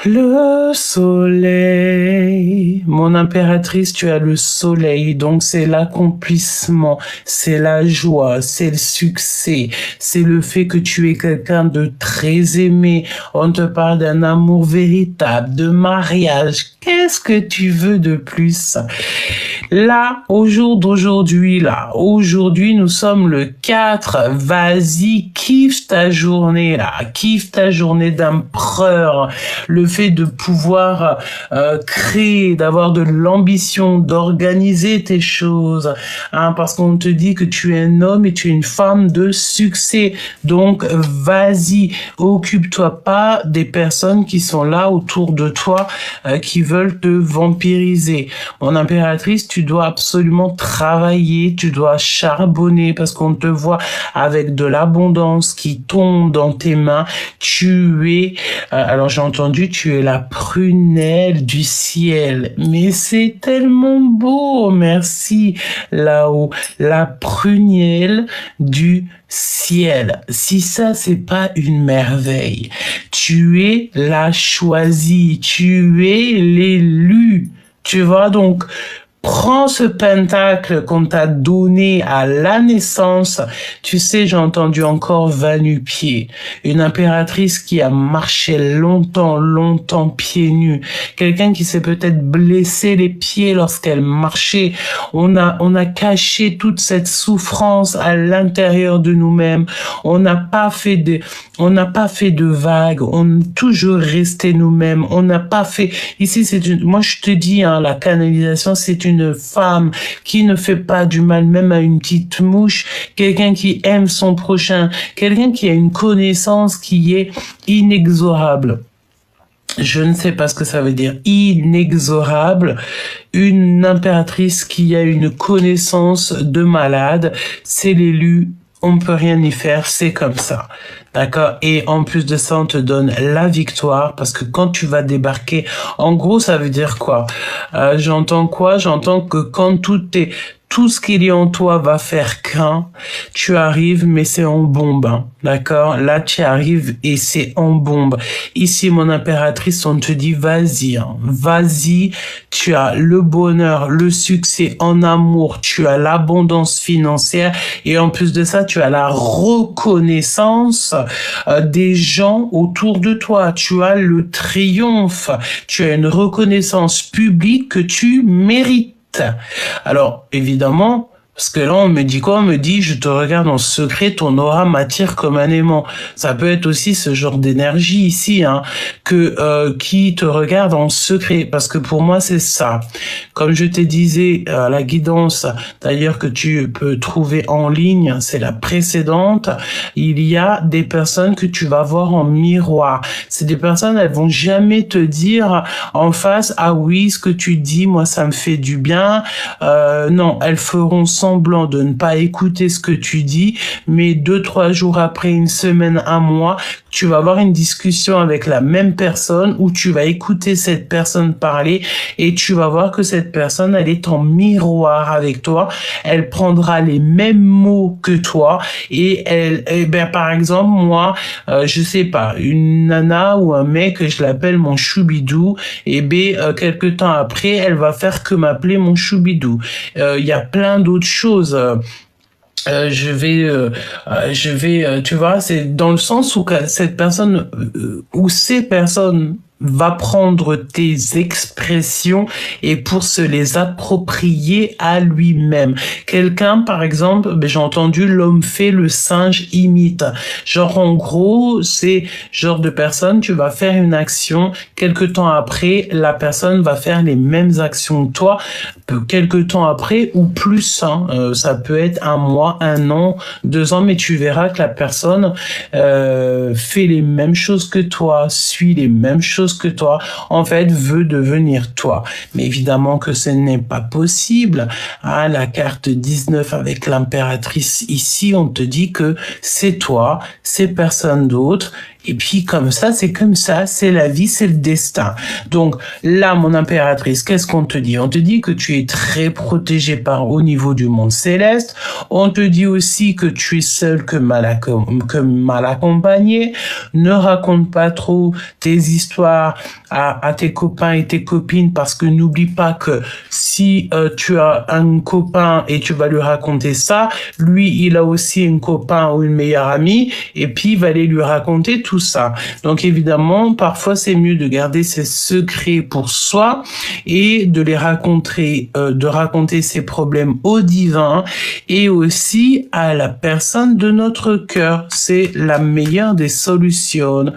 Le soleil, mon impératrice, tu as le soleil, donc c'est l'accomplissement, c'est la joie, c'est le succès, c'est le fait que tu es quelqu'un de très aimé, on te parle d'un amour véritable, de mariage, qu'est-ce que tu veux de plus? Là, au jour d'aujourd'hui, aujourd'hui, nous sommes le 4, vas-y, kiffe ta journée, kiffe ta journée d'empereur, le fait de pouvoir créer, d'avoir de l'ambition, d'organiser tes choses, hein, parce qu'on te dit que tu es un homme et tu es une femme de succès, donc vas-y, occupe-toi pas des personnes qui sont là autour de toi, qui veulent te vampiriser. Mon impératrice, tu dois absolument travailler, tu dois charbonner parce qu'on te voit avec de l'abondance qui tombe dans tes mains. Tu es, alors j'ai entendu, tu es la prunelle du ciel. Mais c'est tellement beau, merci là-haut. La prunelle du ciel. Si ça, c'est pas une merveille. Tu es la choisie, tu es l'élu. Tu vois, donc, prends ce pentacle qu'on t'a donné à la naissance. Tu sais, j'ai entendu encore va-nu-pieds. Une impératrice qui a marché longtemps pieds nus. Quelqu'un qui s'est peut-être blessé les pieds lorsqu'elle marchait. On a caché toute cette souffrance à l'intérieur de nous-mêmes. On n'a pas fait de vagues. On est toujours resté nous-mêmes. On n'a pas fait, ici moi je te dis, hein, la canalisation, c'est une femme qui ne fait pas du mal même à une petite mouche, quelqu'un qui aime son prochain, quelqu'un qui a une connaissance qui est inexorable. Je ne sais pas ce que ça veut dire, inexorable. Une impératrice qui a une connaissance de malade, c'est l'élu. On peut rien y faire, c'est comme ça. D'accord? Et en plus de ça, on te donne la victoire parce que quand tu vas débarquer, en gros, ça veut dire quoi? J'entends quoi? J'entends que quand tout ce qu'il y a en toi va faire qu'un, tu arrives, mais c'est en bombe, hein, d'accord? Là, tu arrives et c'est en bombe. Ici, mon impératrice, on te dit, vas-y, hein, vas-y, tu as le bonheur, le succès en amour, tu as l'abondance financière et en plus de ça, tu as la reconnaissance des gens autour de toi. Tu as le triomphe, tu as une reconnaissance publique que tu mérites. Alors, évidemment, parce que là, on me dit quoi? On me dit, je te regarde en secret, ton aura m'attire comme un aimant. Ça peut être aussi ce genre d'énergie ici, hein, qui te regarde en secret. Parce que pour moi, c'est ça. Comme je te disais, la guidance, d'ailleurs, que tu peux trouver en ligne, c'est la précédente. Il y a des personnes que tu vas voir en miroir. C'est des personnes, elles vont jamais te dire en face, ah oui, ce que tu dis, moi, ça me fait du bien. Non, elles feront semblant de ne pas écouter ce que tu dis, mais 2-3 jours après, une semaine, un mois, tu vas avoir une discussion avec la même personne où tu vas écouter cette personne parler et tu vas voir que cette personne, elle est en miroir avec toi. Elle prendra les mêmes mots que toi et par exemple, moi, je sais pas, une nana ou un mec, je l'appelle mon choubidou, et quelque temps après, elle va faire que m'appeler mon choubidou. Il y a plein d'autres choses. Je vais, tu vois, c'est dans le sens où cette personne, ou ces personnes va prendre tes expressions et pour se les approprier à lui-même. Quelqu'un, par exemple, j'ai entendu l'homme fait, le singe imite. Genre, en gros, c'est genre de personne, tu vas faire une action, quelque temps après, la personne va faire les mêmes actions que toi, quelque temps après ou plus, hein. Ça peut être 1 mois, 1 an, 2 ans, mais tu verras que la personne fait les mêmes choses que toi, suit les mêmes choses que toi, en fait, veut devenir toi. Mais évidemment que ce n'est pas possible. Hein, la carte 19 avec l'impératrice ici, on te dit que c'est toi, c'est personne d'autre. Et puis comme ça, c'est la vie, c'est le destin. Donc là, mon impératrice, qu'est-ce qu'on te dit? On te dit que tu es très protégé au niveau du monde céleste. On te dit aussi que tu es seul que mal accompagné. Ne raconte pas trop tes histoires à tes copains et tes copines, parce que n'oublie pas que si tu as un copain et tu vas lui raconter ça, lui, il a aussi un copain ou une meilleure amie, et puis il va aller lui raconter tout ça. Donc évidemment, parfois c'est mieux de garder ses secrets pour soi et de les raconter, de raconter ses problèmes au divin et aussi à la personne de notre cœur. C'est la meilleure des solutions.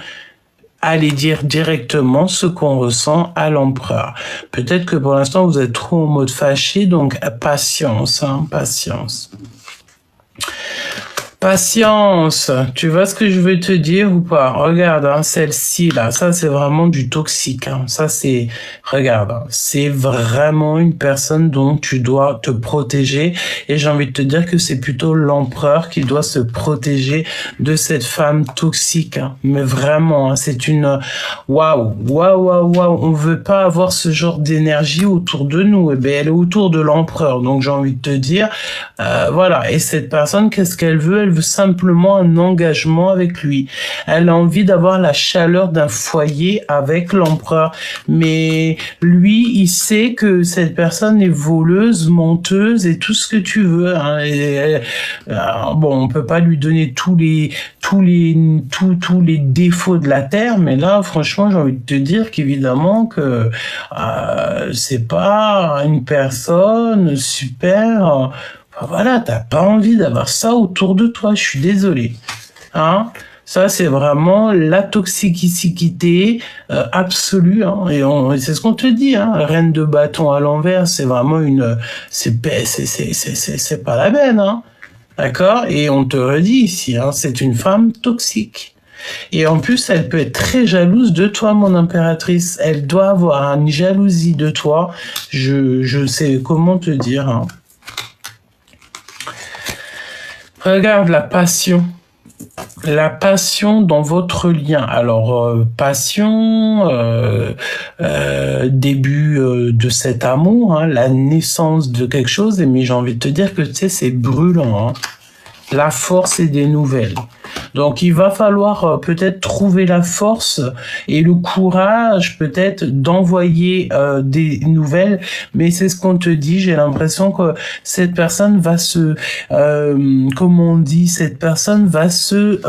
Aller dire directement ce qu'on ressent à l'empereur. Peut-être que pour l'instant vous êtes trop en mode fâché, donc patience, hein, patience. Patience, tu vois ce que je veux te dire ou pas? Regarde, hein, celle-ci là, ça c'est vraiment du toxique. Hein. Ça c'est, regarde, hein, c'est vraiment une personne dont tu dois te protéger. Et j'ai envie de te dire que c'est plutôt l'empereur qui doit se protéger de cette femme toxique. Hein. Mais vraiment, hein, c'est une waouh. On veut pas avoir ce genre d'énergie autour de nous. Et ben elle est autour de l'empereur. Donc j'ai envie de te dire, voilà. Et cette personne, qu'est-ce qu'elle veut? Elle veut simplement un engagement avec lui. Elle a envie d'avoir la chaleur d'un foyer avec l'empereur. Mais lui, il sait que cette personne est voleuse, menteuse et tout ce que tu veux. Hein. Bon, on peut pas lui donner tous les défauts de la terre, mais là, franchement, j'ai envie de te dire qu'évidemment que c'est pas une personne super. Voilà, t'as pas envie d'avoir ça autour de toi, je suis désolé. Hein? Ça, c'est vraiment la toxicité absolue. Hein? Et c'est ce qu'on te dit. Hein? Reine de bâton à l'envers, c'est vraiment une... C'est pas la peine. Hein? D'accord? Et on te redit ici, hein, c'est une femme toxique. Et en plus, elle peut être très jalouse de toi, mon impératrice. Elle doit avoir une jalousie de toi. Je sais comment te dire. Hein. Regarde la passion dans votre lien. Alors, passion, début de cet amour, hein, la naissance de quelque chose, mais j'ai envie de te dire que tu sais, c'est brûlant. Hein. La force et des nouvelles. Donc, il va falloir peut-être trouver la force et le courage peut-être d'envoyer des nouvelles. Mais c'est ce qu'on te dit. J'ai l'impression que cette personne va se... comment on dit? Cette personne va se...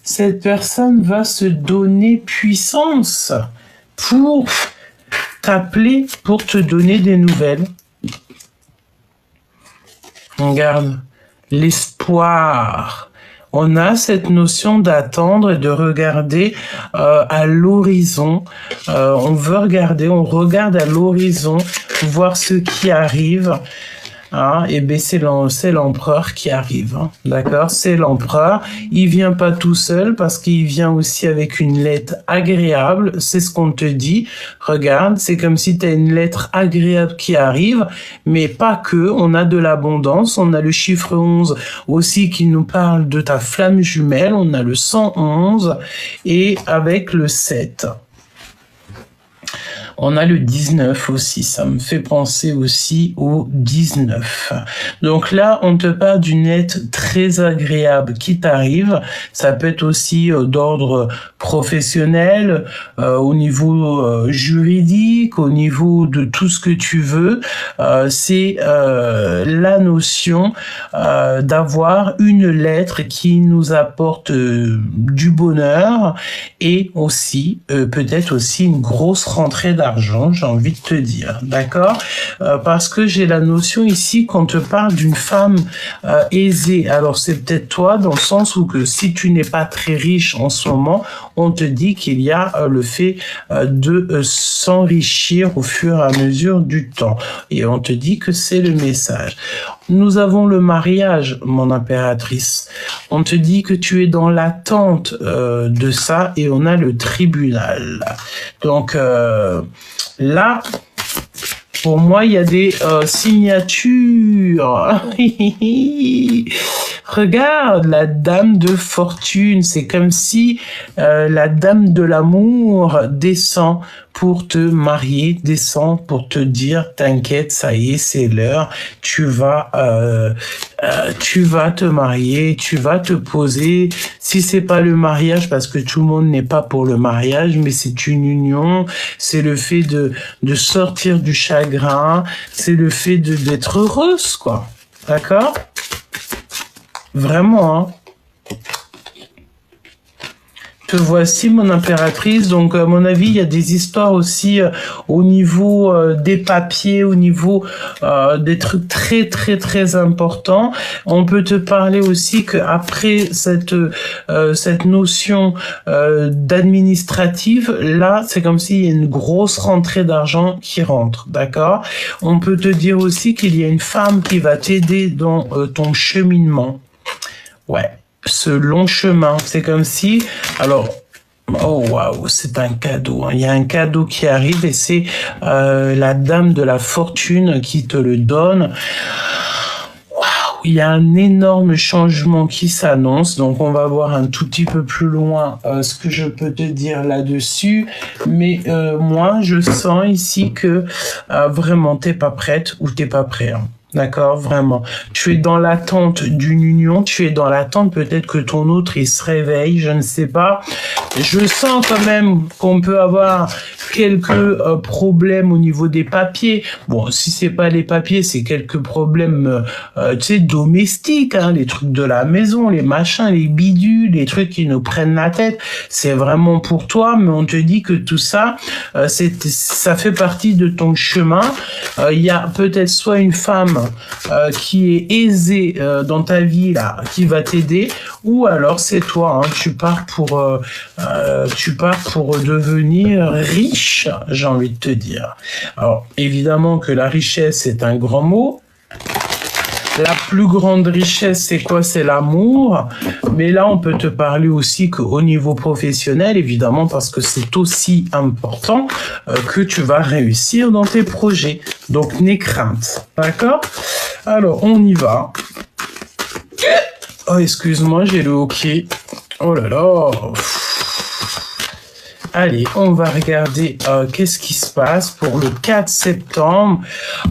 cette personne va se donner puissance pour t'appeler, pour te donner des nouvelles. Regarde, l'espoir. On a cette notion d'attendre et de regarder à l'horizon. On regarde à l'horizon, voir ce qui arrive. Hein, et ben c'est l'empereur qui arrive, hein, d'accord? C'est l'empereur. Il vient pas tout seul parce qu'il vient aussi avec une lettre agréable. C'est ce qu'on te dit. Regarde, c'est comme si tu as une lettre agréable qui arrive, mais pas que. On a de l'abondance. On a le chiffre 11 aussi qui nous parle de ta flamme jumelle. On a le 111 et avec le 7. On a le 19 aussi, ça me fait penser aussi au 19. Donc là, on te parle d'une lettre très agréable qui t'arrive. Ça peut être aussi d'ordre professionnel, au niveau juridique, au niveau de tout ce que tu veux. C'est la notion d'avoir une lettre qui nous apporte du bonheur et aussi, peut-être aussi une grosse rentrée d'argent, j'ai envie de te dire, d'accord? Parce que j'ai la notion ici qu'on te parle d'une femme aisée. Alors c'est peut-être toi dans le sens où que si tu n'es pas très riche en ce moment, on te dit qu'il y a le fait de s'enrichir au fur et à mesure du temps. Et on te dit que c'est le message. Nous avons le mariage, mon impératrice. On te dit que tu es dans l'attente de ça et on a le tribunal. Donc là, pour moi, il y a des signatures. Regarde, la dame de fortune, c'est comme si la dame de l'amour descend pour te marier, descend pour te dire, t'inquiète, ça y est, c'est l'heure, tu vas te marier, tu vas te poser. Si c'est pas le mariage, parce que tout le monde n'est pas pour le mariage, mais c'est une union, c'est le fait de sortir du chagrin, c'est le fait d'être heureuse, quoi. D'accord? Vraiment, hein. Te voici, mon impératrice. Donc, à mon avis, il y a des histoires aussi au niveau des papiers, au niveau des trucs très, très, très importants. On peut te parler aussi qu'après cette notion d'administrative, là, c'est comme s'il y a une grosse rentrée d'argent qui rentre, d'accord? On peut te dire aussi qu'il y a une femme qui va t'aider dans ton cheminement. Ouais. Ce long chemin, c'est comme si, alors, oh waouh, c'est un cadeau, hein. Il y a un cadeau qui arrive et c'est la dame de la fortune qui te le donne. Waouh, il y a un énorme changement qui s'annonce, donc on va voir un tout petit peu plus loin ce que je peux te dire là-dessus, mais moi je sens ici que vraiment t'es pas prête ou t'es pas prêt, hein. D'accord, vraiment. Tu es dans l'attente d'une union, tu es dans l'attente peut-être que ton autre il se réveille, je ne sais pas. Je sens quand même qu'on peut avoir quelques problèmes au niveau des papiers. Bon, si c'est pas les papiers, c'est quelques problèmes tu sais, domestiques, hein, les trucs de la maison, les machins, les bidules, les trucs qui nous prennent la tête. C'est vraiment pour toi, mais on te dit que tout ça, ça fait partie de ton chemin. Il y a peut-être soit une femme qui est aisée dans ta vie là, qui va t'aider, ou alors c'est toi, hein, tu pars pour devenir riche, j'ai envie de te dire. Alors évidemment que la richesse c'est un grand mot. La plus grande richesse, c'est quoi? C'est l'amour. Mais là, on peut te parler aussi qu'au niveau professionnel, évidemment, parce que c'est aussi important que tu vas réussir dans tes projets. Donc, n'aie crainte. D'accord? Alors, on y va. Oh, excuse-moi, j'ai le hockey. Oh là là. Allez, on va regarder qu'est-ce qui se passe pour le 4 septembre.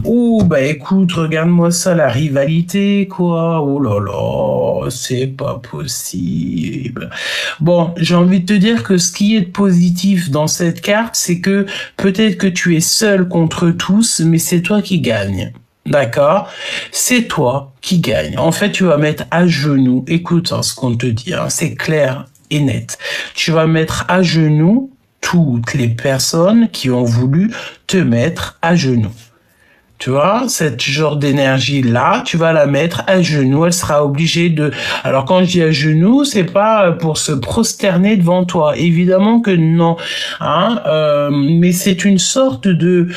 Oh, bah écoute, regarde-moi ça, la rivalité, quoi. Oh là là, c'est pas possible. Bon, j'ai envie de te dire que ce qui est de positif dans cette carte, c'est que peut-être que tu es seul contre tous, mais c'est toi qui gagne. D'accord? C'est toi qui gagne. En fait, tu vas mettre à genoux. Écoute hein, ce qu'on te dit, hein, c'est clair et net. Tu vas mettre à genoux toutes les personnes qui ont voulu te mettre à genoux. Tu vois, cette genre d'énergie-là, tu vas la mettre à genoux, elle sera obligée de... Alors quand je dis à genoux, c'est pas pour se prosterner devant toi, évidemment que non, hein, mais c'est une sorte de...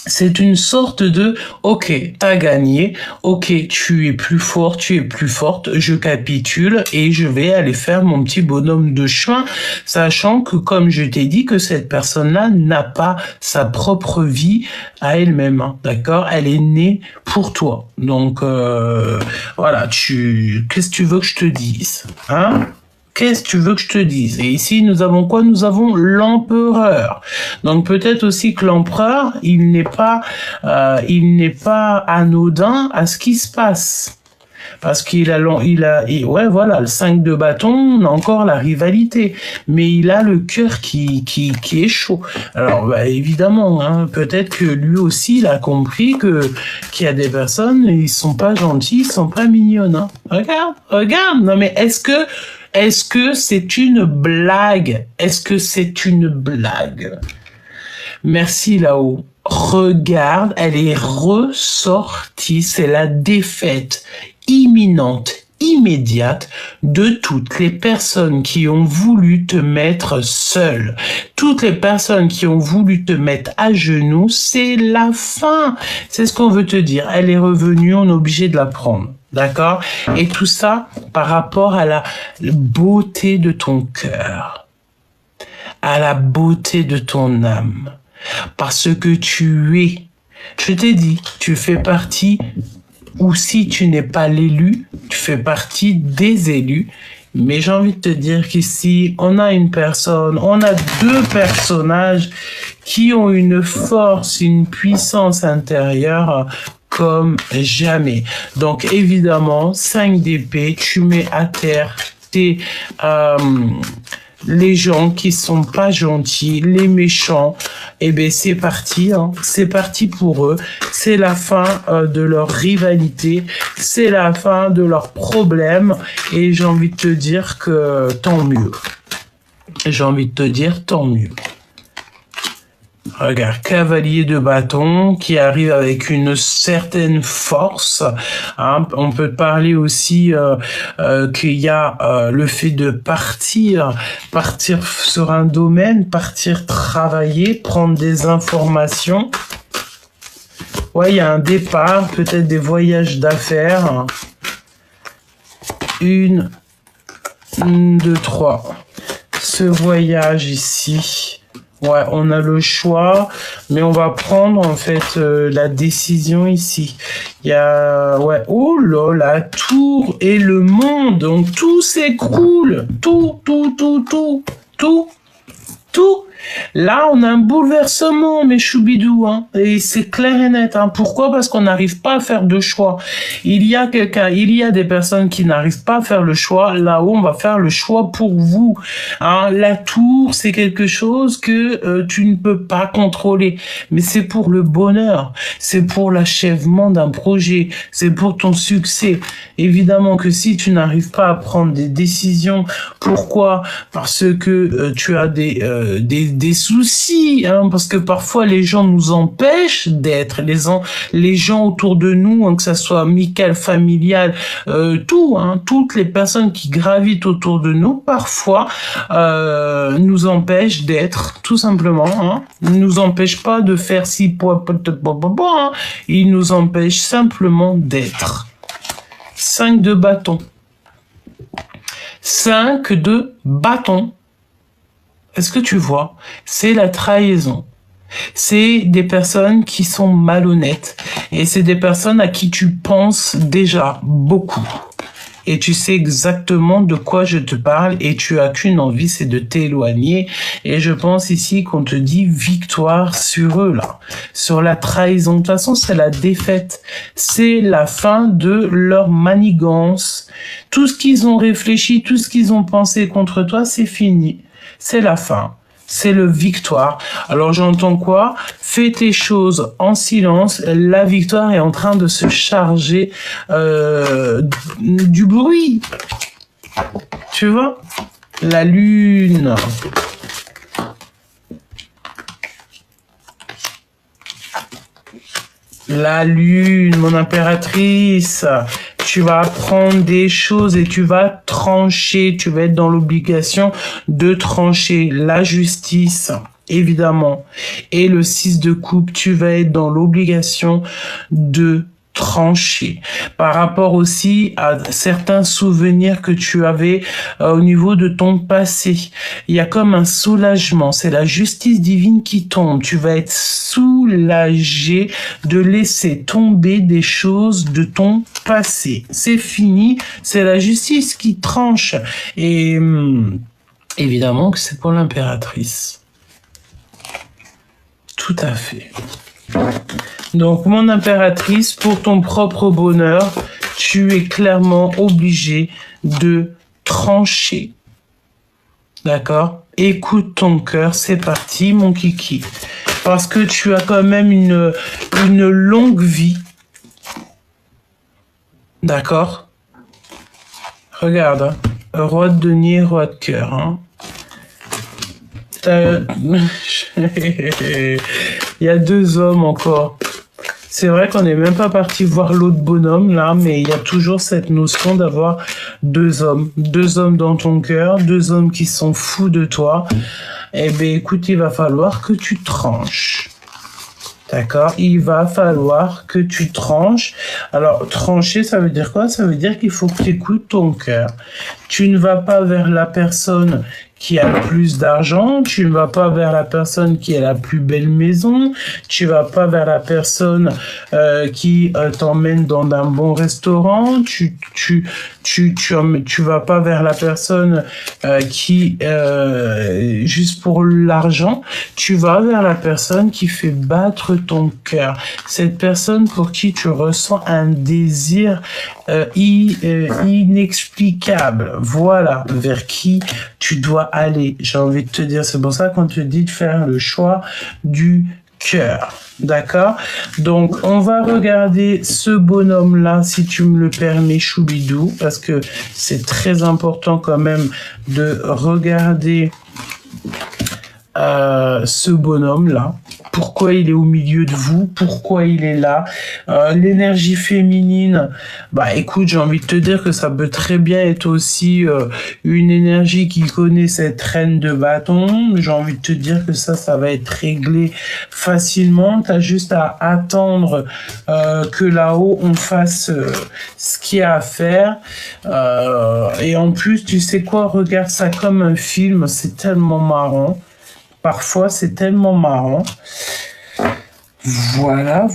C'est une sorte de « Ok, t'as gagné, ok, tu es plus fort, tu es plus forte, je capitule et je vais aller faire mon petit bonhomme de chemin, sachant que, comme je t'ai dit, que cette personne-là n'a pas sa propre vie à elle-même, hein, d'accord? Elle est née pour toi. Donc, voilà, qu'est-ce que tu veux que je te dise, hein? Qu'est-ce que tu veux que je te dise? Et ici, nous avons quoi? Nous avons l'empereur. Donc peut-être aussi que l'empereur, il n'est pas anodin à ce qui se passe. Parce ouais, voilà, le 5 de bâton, on a encore la rivalité. Mais il a le cœur qui est chaud. Alors, bah, évidemment, hein, peut-être que lui aussi, il a compris qu'il y a des personnes, ils sont pas gentils, ils sont pas mignonnes, hein. Regarde. Non, mais est-ce que c'est une blague? Est-ce que c'est une blague? Merci là-haut. Regarde, elle est ressortie. C'est la défaite imminente, immédiate de toutes les personnes qui ont voulu te mettre seul. Toutes les personnes qui ont voulu te mettre à genoux, c'est la fin. C'est ce qu'on veut te dire. Elle est revenue, on est obligé de la prendre. D'accord? Et tout ça par rapport à la beauté de ton cœur, à la beauté de ton âme. Parce que tu es, je t'ai dit, tu fais partie ou si tu n'es pas l'élu, tu fais partie des élus. Mais j'ai envie de te dire qu'ici, on a deux personnages qui ont une force, une puissance intérieure comme jamais. Donc évidemment, 5 d'épée, tu mets à terre les gens qui sont pas gentils, les méchants. Eh ben c'est parti, hein. C'est parti pour eux. C'est la fin de leur rivalité, c'est la fin de leurs problèmes. Et j'ai envie de te dire que tant mieux. J'ai envie de te dire tant mieux. Regarde, cavalier de bâton qui arrive avec une certaine force. Hein. On peut parler aussi qu'il y a le fait de partir sur un domaine, partir travailler, prendre des informations. Ouais, il y a un départ, peut-être des voyages d'affaires. 1, 2, 3. Ce voyage ici. Ouais, on a le choix, mais on va prendre en fait la décision ici. Il y a, ouais, oh là, la tour et le monde, donc tout s'écroule, tout. Là, on a un bouleversement, mes choubidous, hein, et c'est clair et net. Hein. Pourquoi? Parce qu'on n'arrive pas à faire de choix. Il y a des personnes qui n'arrivent pas à faire le choix. Là-haut, on va faire le choix pour vous. Hein. La tour, c'est quelque chose que tu ne peux pas contrôler, mais c'est pour le bonheur, c'est pour l'achèvement d'un projet, c'est pour ton succès. Évidemment que si tu n'arrives pas à prendre des décisions, pourquoi? Parce que tu as des soucis, hein, parce que parfois les gens nous empêchent d'être, les gens autour de nous, hein, que ça soit amical, familial, toutes les personnes qui gravitent autour de nous, parfois nous empêchent d'être, tout simplement, hein, nous empêchent pas de faire hein, ils nous empêchent simplement d'être. 5 de bâton. 5 de bâton. Est-ce que tu vois? C'est la trahison. C'est des personnes qui sont malhonnêtes. Et c'est des personnes à qui tu penses déjà beaucoup. Et tu sais exactement de quoi je te parle et tu as qu'une envie, c'est de t'éloigner. Et je pense ici qu'on te dit victoire sur eux, là. Sur la trahison. De toute façon, c'est la défaite. C'est la fin de leur manigance. Tout ce qu'ils ont réfléchi, tout ce qu'ils ont pensé contre toi, c'est fini. C'est la fin. C'est le victoire. Alors j'entends quoi? Fais tes choses en silence. La victoire est en train de se charger du bruit. Tu vois? La lune. La lune, mon impératrice. Tu vas apprendre des choses et tu vas trancher. Tu vas être dans l'obligation de trancher. La justice, évidemment. Et le 6 de coupe, tu vas être dans l'obligation de trancher. Par rapport aussi à certains souvenirs que tu avais au niveau de ton passé. Il y a comme un soulagement. C'est la justice divine qui tombe. Tu vas être soulagé de laisser tomber des choses de ton passé. C'est fini. C'est la justice qui tranche. Et évidemment que c'est pour l'impératrice. Tout à fait. Donc, mon impératrice, pour ton propre bonheur, tu es clairement obligé de trancher. D'accord? Écoute ton cœur, c'est parti, mon kiki. Parce que tu as quand même une longue vie. D'accord? Regarde, hein. Roi de denier, roi de cœur. Hein. Il y a 2 hommes encore. C'est vrai qu'on n'est même pas parti voir l'autre bonhomme là, mais il y a toujours cette notion d'avoir 2 hommes. 2 hommes dans ton cœur, 2 hommes qui sont fous de toi. Eh bien écoute, il va falloir que tu tranches. D'accord? Il va falloir que tu tranches. Alors, trancher, ça veut dire quoi? Ça veut dire qu'il faut que tu écoutes ton cœur. Tu ne vas pas vers la personne qui a le plus d'argent, tu ne vas pas vers la personne qui a la plus belle maison, tu vas pas vers la personne qui t'emmène dans un bon restaurant, tu vas pas vers la personne qui juste pour l'argent, tu vas vers la personne qui fait battre ton cœur. Cette personne pour qui tu ressens un désir inexplicable. Voilà vers qui tu dois aller. J'ai envie de te dire, c'est pour ça qu'on te dit de faire le choix du cœur. D'accord? Donc, on va regarder ce bonhomme-là, si tu me le permets, Choubidou, parce que c'est très important quand même de regarder ce bonhomme-là. Pourquoi il est au milieu de vous? Pourquoi il est là? L'énergie féminine, bah écoute, j'ai envie de te dire que ça peut très bien être aussi une énergie qui connaît cette reine de bâton. J'ai envie de te dire que ça va être réglé facilement. T'as juste à attendre que là-haut on fasse ce qu'il y a à faire. Et en plus, tu sais quoi? Regarde ça comme un film. C'est tellement marrant. Parfois, c'est tellement marrant. Voilà.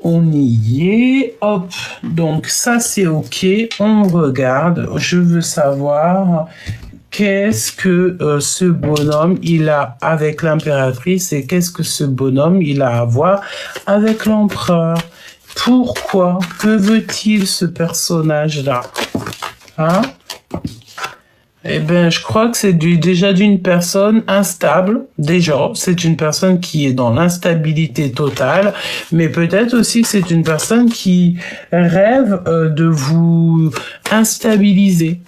On y est. Hop. Donc, ça, c'est OK. On regarde. Je veux savoir qu'est-ce que ce bonhomme, il a avec l'impératrice et qu'est-ce que ce bonhomme, il a à voir avec l'empereur. Pourquoi? Que veut-il, ce personnage-là? Hein? Eh ben, je crois que c'est déjà d'une personne instable. Déjà, c'est une personne qui est dans l'instabilité totale, mais peut-être aussi que c'est une personne qui rêve de vous instabiliser.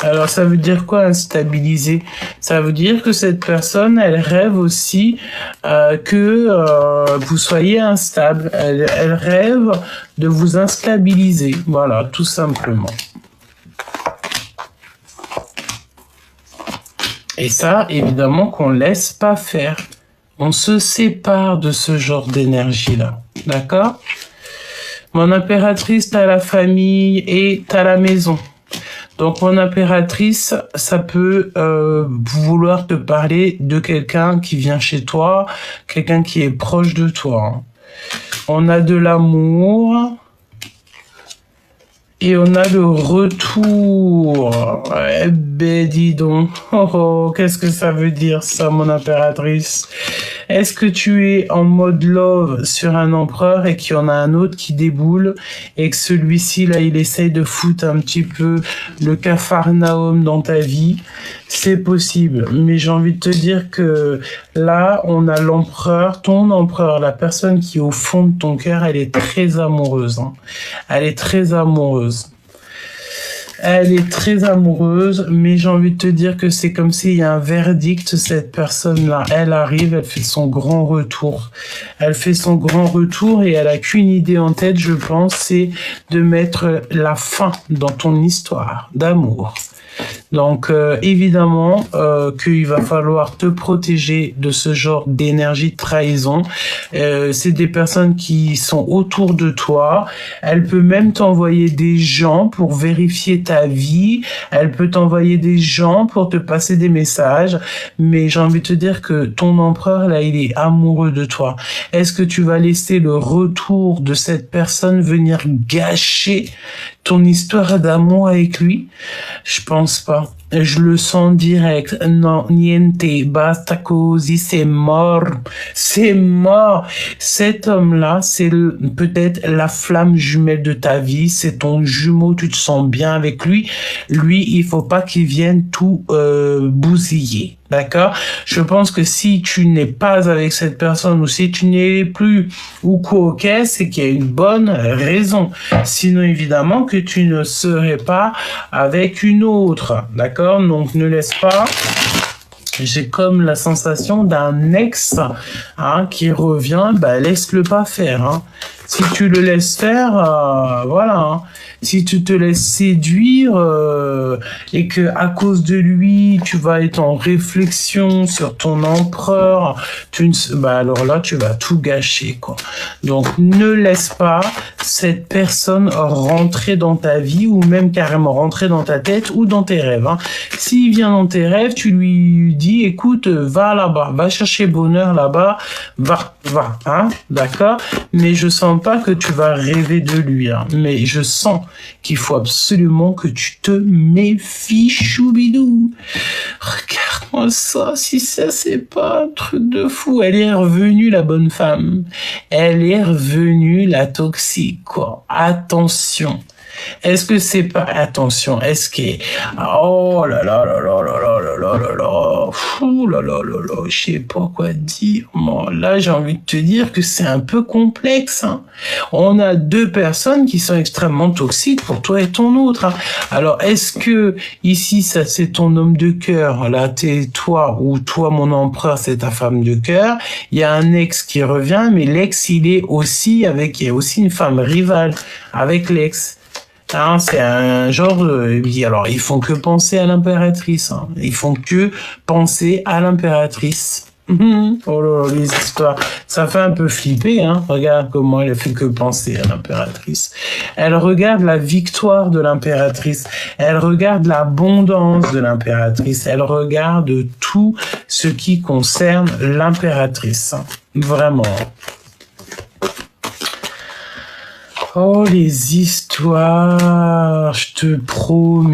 Alors, ça veut dire quoi, instabiliser? Ça veut dire que cette personne, elle rêve aussi que vous soyez instable. Elle rêve de vous instabiliser. Voilà, tout simplement. Et ça, évidemment, qu'on laisse pas faire. On se sépare de ce genre d'énergie-là. D'accord? Mon impératrice, t'as la famille et t'as la maison. Donc, mon impératrice, ça peut vouloir te parler de quelqu'un qui vient chez toi, quelqu'un qui est proche de toi. On a de l'amour. Et on a le retour. Eh ben, dis donc. Oh, qu'est-ce que ça veut dire, ça, mon impératrice? Est-ce que tu es en mode love sur un empereur et qu'il y en a un autre qui déboule et que celui-ci, là, il essaye de foutre un petit peu le capharnaüm dans ta vie? C'est possible. Mais j'ai envie de te dire que là, on a l'empereur, ton empereur, la personne qui est au fond de ton cœur, elle est très amoureuse. Hein. Elle est très amoureuse. Elle est très amoureuse, mais j'ai envie de te dire que c'est comme s'il y a un verdict, cette personne-là. Elle arrive, elle fait son grand retour. Elle fait son grand retour et elle a qu'une idée en tête, je pense, c'est de mettre la fin dans ton histoire d'amour. Donc, évidemment qu'il va falloir te protéger de ce genre d'énergie de trahison. C'est des personnes qui sont autour de toi. Elle peut même t'envoyer des gens pour vérifier ta vie. Elle peut t'envoyer des gens pour te passer des messages. Mais j'ai envie de te dire que ton empereur, là, il est amoureux de toi. Est-ce que tu vas laisser le retour de cette personne venir gâcher ton histoire d'amour avec lui? Je pense pas. Je le sens direct. Non, niente, basta così, c'est mort. C'est mort. Cet homme-là, c'est peut-être la flamme jumelle de ta vie. C'est ton jumeau, tu te sens bien avec lui. Lui, il faut pas qu'il vienne tout bousiller. D'accord? Je pense que si tu n'es pas avec cette personne ou si tu n'es plus ou coquet, c'est qu'il y a une bonne raison. Sinon, évidemment, que tu ne serais pas avec une autre. D'accord? Donc, ne laisse pas. J'ai comme la sensation d'un ex qui revient. Bah, laisse-le pas faire. Hein. Si tu le laisses faire, voilà. Hein. Si tu te laisses séduire et que à cause de lui, tu vas être en réflexion sur ton empereur, alors là, tu vas tout gâcher, quoi. Donc, ne laisse pas cette personne rentrer dans ta vie ou même carrément rentrer dans ta tête ou dans tes rêves. Hein. S'il vient dans tes rêves, tu lui dis, écoute, va là-bas, va chercher bonheur là-bas, va, hein, d'accord? Mais je sens pas que tu vas rêver de lui, hein. Mais je sens qu'il faut absolument que tu te méfies, choubidou. Regarde-moi ça, si ça c'est pas un truc de fou. Elle est revenue, la bonne femme. Elle est revenue, la toxique, quoi. Attention. Est-ce que c'est pas... Attention, est-ce que... Oh là là là là là là là là là là. Fou là là là là. Je sais pas quoi dire. Bon, là, j'ai envie de te dire que c'est un peu complexe. Hein. On a deux personnes qui sont extrêmement toxiques pour toi et ton autre. Hein. Alors, est-ce que ici, ça c'est ton homme de cœur, là, t'es toi, ou toi, mon empereur, c'est ta femme de cœur. Il y a un ex qui revient, mais l'ex, il y a aussi une femme rivale avec l'ex. Hein, c'est un genre alors ils font que penser à l'impératrice, hein. Ils font que penser à l'impératrice. Oh là là, les histoires, ça fait un peu flipper, hein. Regarde comment elle fait que penser à l'impératrice. Elle regarde la victoire de l'impératrice, elle regarde l'abondance de l'impératrice, elle regarde tout ce qui concerne l'impératrice, hein. Vraiment. Oh, les histoires, je te promets.